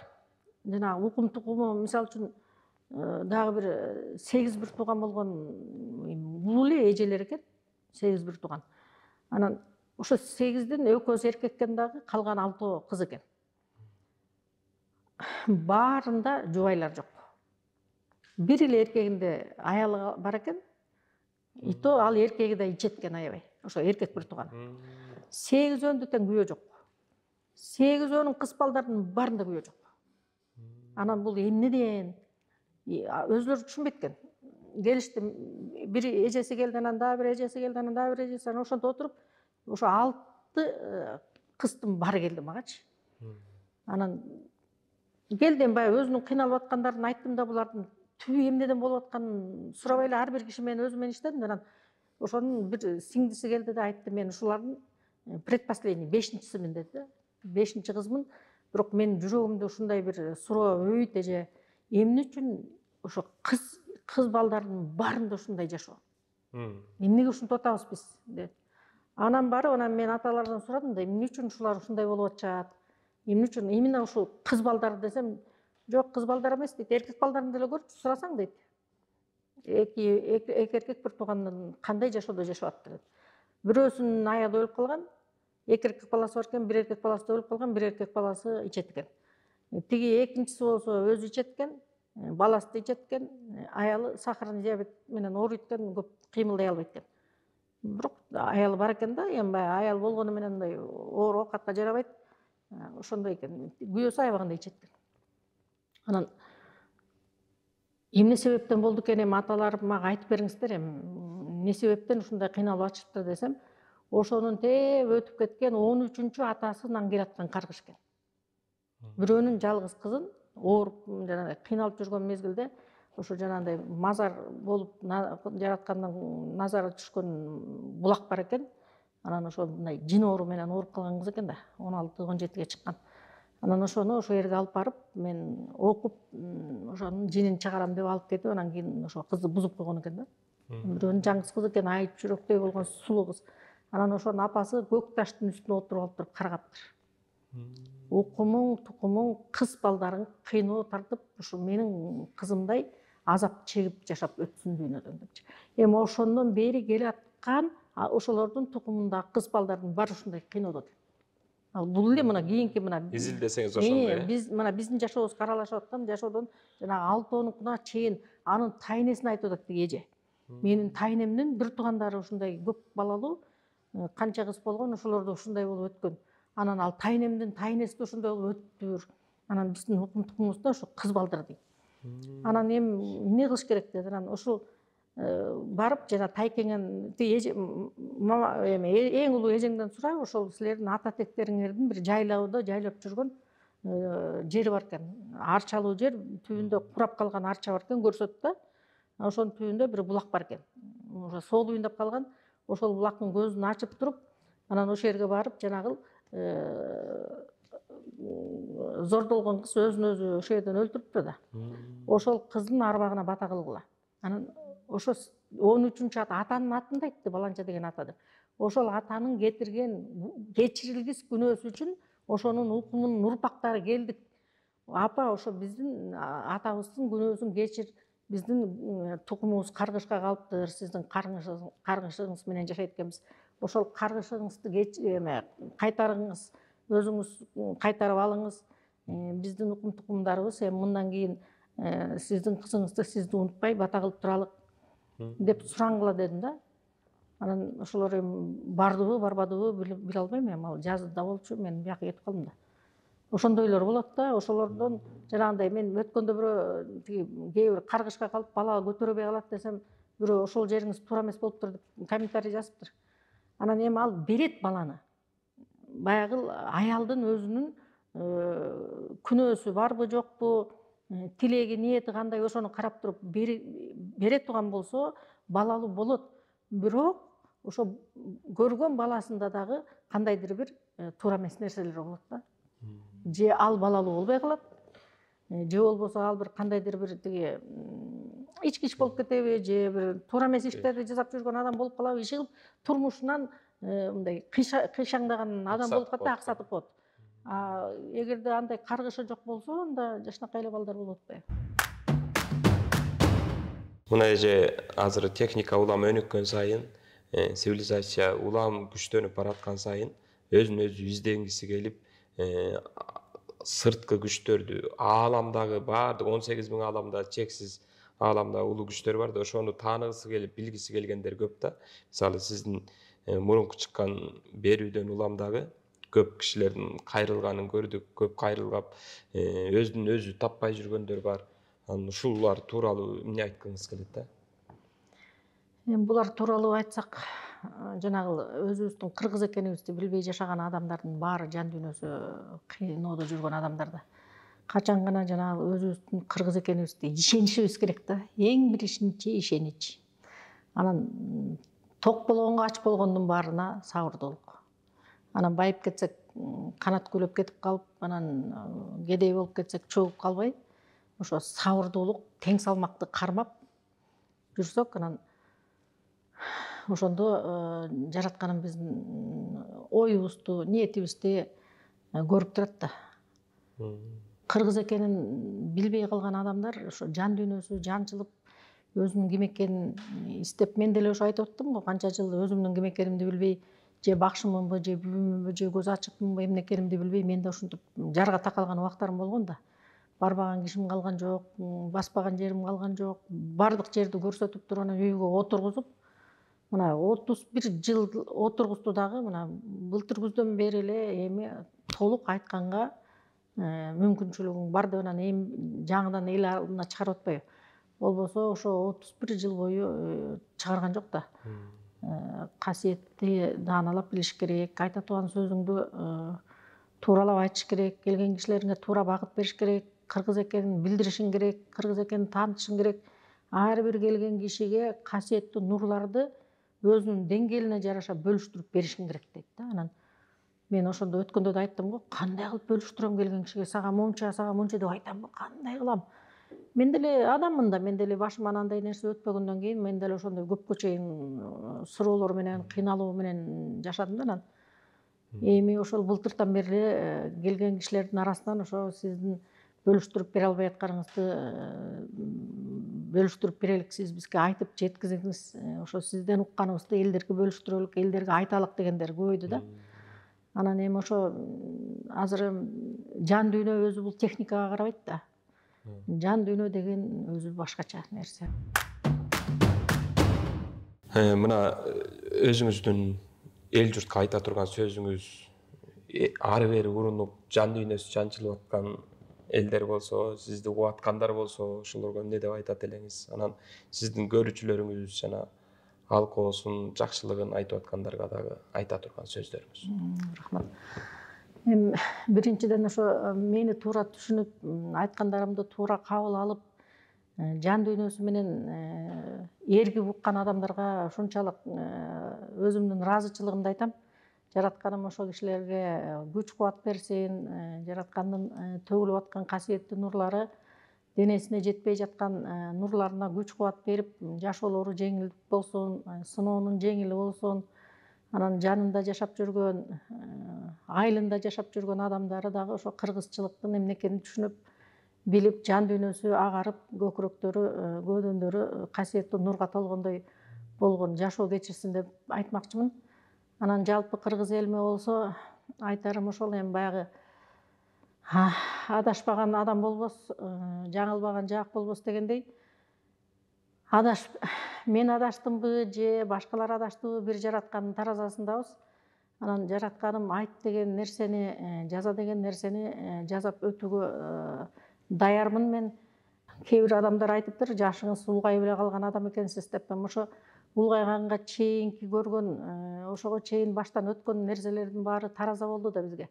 Жанагы укум тукуму мисалы үчүн дагы бир 8 бир тууган болгон бул эле эжелер экен. 8 бир тууган. Анан ошо 8ден экөөсү эркек экен дагы, калган 6 кыз экен. Баарында жубайлар жок. Бир эле эркегинде аялы бар экен. И то ал эркеги да ичет экен аябай. Ошо эркек бир тууган. 8өндө тең күйөө жок. 8өөнүн кыз балдарынын баарында күйөө жок. Анан бул эмнеден өзүлөрү түшүнбөйт экен. Келишти, бир эжеси келди, анан дагы бир эжеси келди, анан дагы бир эжеси, анан ошентип отуруп, ошо 6 кыздын баары келди магачы. Анан келдим, баягы өзүнүн кыйналып аткандарын айттым да, булардын түбү эмнеден болуп атканын сурабай эле ар бир киши менен өзүм менен иштедим. Анан ошонун бир сиңдиси келди да айтты, мен ушулардын предпоследний 5-чисимин деди да. 5-чи кызмын, бирок менин жүрөгүмдө ушундай бир суроо өйт эже, эмне үчүн ошо кыз балдардын баарында ушундай жашоо? Эмнеге ушинтип атабыз биз деп. Анан барып, анан мен аталардан сурадым да, эмне үчүн ушулар ушундай болуп атышат? Эмне үчүн именно ушул кыз балдар десем, жок, кыз балдар эмес дейт, эркек балдарын деле көрчү, сурасаң дейт. Эки эркек бир туугандын кандай жашоодо жашап атты дейт. Бирөөсүнүн аялы өлүп калган, 2 эркек баласы бар экен, 1 эркек баласы өлүп калган, 1 эркек баласы ичет экен. Тиги экинчиси болсо өзү ичет экен, баласы да ичет экен, аялы сахарный диабет менен ооруйт экен, көп кыймылдай албайт экен. Бирок аялы бар экен да, эми аял болгону менен мындай оор оокатка жарабайт. Ошондой экен. Күйөөсү аябагында ичет экен. Анан эмне себептен болду экен, эми аталарым мага айтып бериңиздер, эми эмне себептен ушундай кыйналып атышыптыр десем, ошонун тээ өтүп кеткен 13-чү атасынан келаткан каргыш экен. Бирөөнүн жалгыз кызын ооруп, жанагы кыйналып жүргөн мезгилде ошо жанагындай мазар болуп, жараткандан назары түшкөн булак бар экен. Анан ошо мындай жин оору менен ооруп калган кыз экен да, 16-17ге чыккан. Анан ошону ошо жерге алып барып, мен окуп, ошонун жинин чыгарам деп алып кетип, анан кийин ошо кызды бузуп койгон экен да. Бирөөнүн жаңгыз кызы экен, айып жүрөктөй болгон сулуу кыз. Анан ошонун апасы көк таштын үстүнө отуруп алып туруп каргаптыр. Укумуң, тукумуң, кыз балдарың кыйноо тартып, ушу менин кызымдай азап чегип жашап өтсүн дүйнөдөн депчи. Эми ошондон бери келе аткан ошолордун тукумундагы кыз балдардын баары ушундай кыйноодо. Ал бул эле мына кийинки мына изилдесеңиз ошондой. биз мына биздин жашообуз каралашып аткан жашоодон жанагы алтоонукуна чейин анын тайнесин айтып атат тиги эже. Менин тайнемдин бир туугандары ушундай көп балалуу, канча кыз болгон, ошолор да ушундай болуп өткөн. Анан ал тайнемдин тайнеси да ошондой болуп өттүр. Анан биздин укум-тукумубузда ушу кыз балдыр дейт. Анан эми эмне кылыш керек деди. Анан ушул барып жана тайкеңен эң улуу эжеңден сурай, ошол силердин ата тектериңердин бир жайлауда жайлап жүргөн жери бар экен. Арчалуу жер, түбүндө курап калган арча бар экен, көрсөт да. Ошонун түбүндө бир булак бар экен. Ошо соолуйундап калган. Ошол булактын көзүн ачып туруп, анан ошол жерге барып жанагы зордолгон кыз өзүн өзү ошол жерден өлтүрүптү да. Ошол кыздын арбагына бата кылгыла. Анан ошо 13-чү атанын атын да айтты, баланча деген ата деп. Ошол атанын кетирген кечирилгис күнөөсү үчүн ошонун укумунун урпактары келдик. Апа, ошо биздин атабыздын күнөөсүн кечир, биздин тукумубуз каргышка калыптыр, сиздин каргышыңыз менен жашайт экенбиз. Ошол каргышыңызды кайтарыңыз, өзүңүз кайтарып алыңыз. Биздин укум-тукумдарыбыз эми мындан кийин сиздин кызыңызды сизди унутпай бата кылып туралык деп сураңгыла дедим да. Анан ошолор эми бардыбы, барбадыбы биле албайм, эми ал жазда болчу, мен бияка кетип калдым да. Ошондойлор болот да, ошолордон жанагындай мен өткөндө бирөө тиги кээ бир каргышка калып бала көтөрөбөй калат десем, бирөө ошол жериңиз туура эмес болуптур деп комментарий жазыптыр. Анан эми ал берет баланы. Баягы аялдын өзүнүн күнөөсү барбы жокпу, тилеги, ниети кандай, ошону карап туруп бере турган болсо балалуу болот. Бирок ошо көргөн баласында дагы кандайдыр бир туура эмес нерселер болот да. Же ал балалуу болбой калат, же болбосо ал бир кандайдыр бир тиги ички иш болуп кетеби, же бир туура эмес иштерди жасап жүргөн адам болуп калабы, иши кылып турмушунан мындай кыйшаңдаган адам болуп калат да, аксатып коет. Эгерде андай каргышы жок болсо, анда жашынакай эле балдар болуп атпайбы? Мына эже азыр техника улам өнүккөн сайын, цивилизация улам күчтөнүп бараткан сайын өзүн өзү изденгиси келип, сырткы күчтөрдү, ааламдагы баардык 18.000 ааламда чексиз ааламда улуу күчтөр бар да, ошону тааныгысы келип, билгиси келгендер көп да. Мисалы сиздин мурунку чыккан берүүдөн улам дагы көп кишилердин кайрылганын көрдүк, көп кайрылгап, өзүн өзү таппай жүргөндөр бар. Анан ушулар тууралуу эмне айткыңыз келет да? Эми булар тууралуу айтсак, жанагы өзүбүздүн кыргыз экенибизди билбей жашаган адамдардын баары жан дүйнөсү кыйноодо жүргөн адамдар да. Качан гана жанагы өзүбүздүн кыргыз экенибизди ишенишибиз керек да. Эң биринчи ишенич. Анан ток болгонго, ач болгондун баарына сабырдуулук. Анан байып кетсек, канат күлөп кетип калып, анан кедей болуп кетсек, чөгүп калбай, ошо сабырдуулук, тең салмакты кармап жүрсөк, анан ошондо жаратканым биздин оюбузду, ниетибизди көрүп турат да. Кыргыз экенин билбей калган адамдар ошо жан дүйнөсү жанчылып, өзүнүн ким экенин издеп, мен деле ошо айтып аттым го, канча жыл өзүмдүн ким экенимди билбей, же бакшымынбы, же бүбүмүнбү, же көз ачыкмынбы, эмне экенимди билбей, мен да ушинтип жарга такалган убактарым болгон да. Барбаган кишим калган жок, баспаган жерим калган жок. Бардык жерди көрсөтүп туруп, анан үйгө отургузуп, мына 31 жыл отургузду дагы, мына былтыр күздөн бери эле эми толук айтканга мүмкүнчүлүгүң бар деп, анан эми жаңыдан эл алдына чыгарып атпайбы? Болбосо ошо 31 жыл бою чыгарган жок да. Касиетти дааналап билиш керек, айта турган сөзүңдү тууралап айтыш керек, келген кишилериңе туура багыт бериш керек, кыргыз экенин билдиришиң керек, кыргыз экенин таанытышың керек. Ар бир келген кишиге касиеттүү нурларды өзүнүн деңгээлине жараша бөлүштүрүп беришиң керек дейт да. Анан мен ошондо өткөндө да айттым го, кандай кылып бөлүштүрөм келген кишиге, сага монча деп айтам го, кандай кылам? Мен деле адаммын да, мен деле башыман андай нерсе өтпөгөндөн кийин мен деле ошондой көпкө чейин суроолор менен, кыйналуу менен жашадым да. Анан эми ошол былтыртан бери эле келген кишилердин арасынан ошо сиздин бөлүштүрүп бере албай атканыңызды бөлүштүрүп берелик, сиз бизге айтып жеткизиңиз, ошо сизден укканыбызды элдерге бөлүштүрөлүк, элдерге айталык дегендер көбөйдү да. Анан эми ошо азыр жан дүйнө өзү бул техникага карабайт да. Жан дүйнө деген өзү башкача нерсе. Мына өзүңүздүн эл журтка айта турган сөзүңүз ары бери урунуп жан дүйнөсү жанчылып аткан элдер болсо, сизди угуп аткандар болсо, ошолорго эмне деп айтат элеңиз? Анан сиздин көрүүчүлөрүңүз жана алкоосун жакшылыгын айтып аткандарга дагы айта турган сөздөрүңүз. Рахмат. Эми биринчиден ошо мени туура түшүнүп, айткандарымды туура кабыл алып, жан дүйнөсү менен эргип уккан адамдарга ушунчалык өзүмдүн ыраазычылыгымды айтам. Жаратканым ошол кишилерге күч кубат берсин, жараткандын төгүлүп аткан касиеттүү нурлары денесине жетпей жаткан нурларына күч кубат берип, жашоолору жеңил болсун, сыноонун жеңил болсун. Анан жанында жашап жүргөн, айылында жашап жүргөн адамдары дагы ошо кыргызчылыктын эмне экенин түшүнүп, билип, жан дүйнөсү агарып, көкүрөктөрү, көөдөндөрү касиеттүү нурга толгондой болгон жашоо кечирсин деп айтмакчымын. Анан жалпы кыргыз элиме болсо айтарым ошол, эми баягы адашпаган адам болбос, жаңылбаган жаак болбос дегендей, мен адаштымбы же башкалар адаштыбы бир жараткандын таразасындабыз. Анан жаратканым айт деген нерсени, жаза деген нерсени жазап өтүүгө даярмын мен. Кээ бир адамдар айтыптыр, жашыңыз улгай эле калган адам экенсиз деп. Ошо улгайганга чейинки көргөн, ошого чейин баштан өткөн нерселердин баары тараза болду да бизге.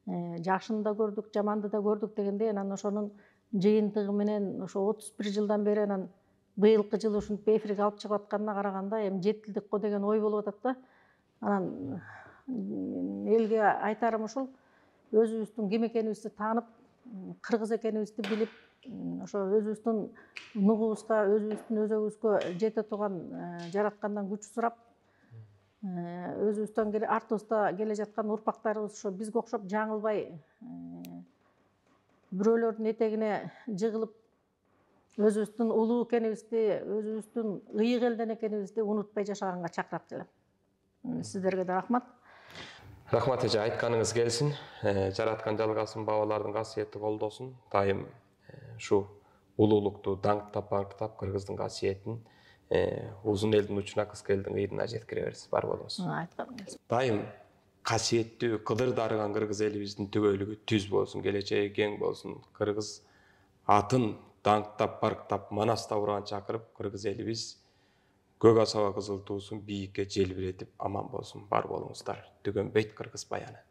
Жакшыны да көрдүк, жаманды да көрдүк дегендей, анан ошонун жыйынтыгы менен ошо 31 жылдан бери анан быйылкы жылы ушинтип эфирге алып чыгып атканына караганда эми жетилдик го деген ой болуп атат да. Анан элге айтарым ушул, өзүбүздүн ким экенибизди таанып, кыргыз экенибизди билип, ошо өзүбүздүн нугубузга, өзүбүздүн өзөгүбүзгө жете турган жараткандан күч сурап, өзүбүздөн артыбызда келе жаткан урпактарыбыз ошо бизге окшоп жаңылбай, бирөөлөрдүн этегине жыгылып, өзүбүздүн улуу экенибизди, өзүбүздүн ыйык элден экенибизди унутпай жашаганга чакырат элем. Сиздерге да рахмат. Рахмат эже, айтканыңыз келсин. Жараткан жалгасын, бабалардын касиети колдосун. Дайым ушу улуулукту даңктап, барктап, кыргыздын касиетин узун элдин учуна, кыска элдин кыйынына жеткире берсиз. Бар болуңуз. Айтканыңыз. Дайым касиеттүү, кыдыр дарыган кыргыз элибиздин түгөйлүгү түз болсун, келечеги кең болсун. Кыргыз атын даңктап, барктап, манаста уран чакырып, кыргыз элибиз көк асаба кызыл туусун бийикке желбиретип аман болсун. Бар болуңуздар. Түгөнбөйт кыргыз баяны.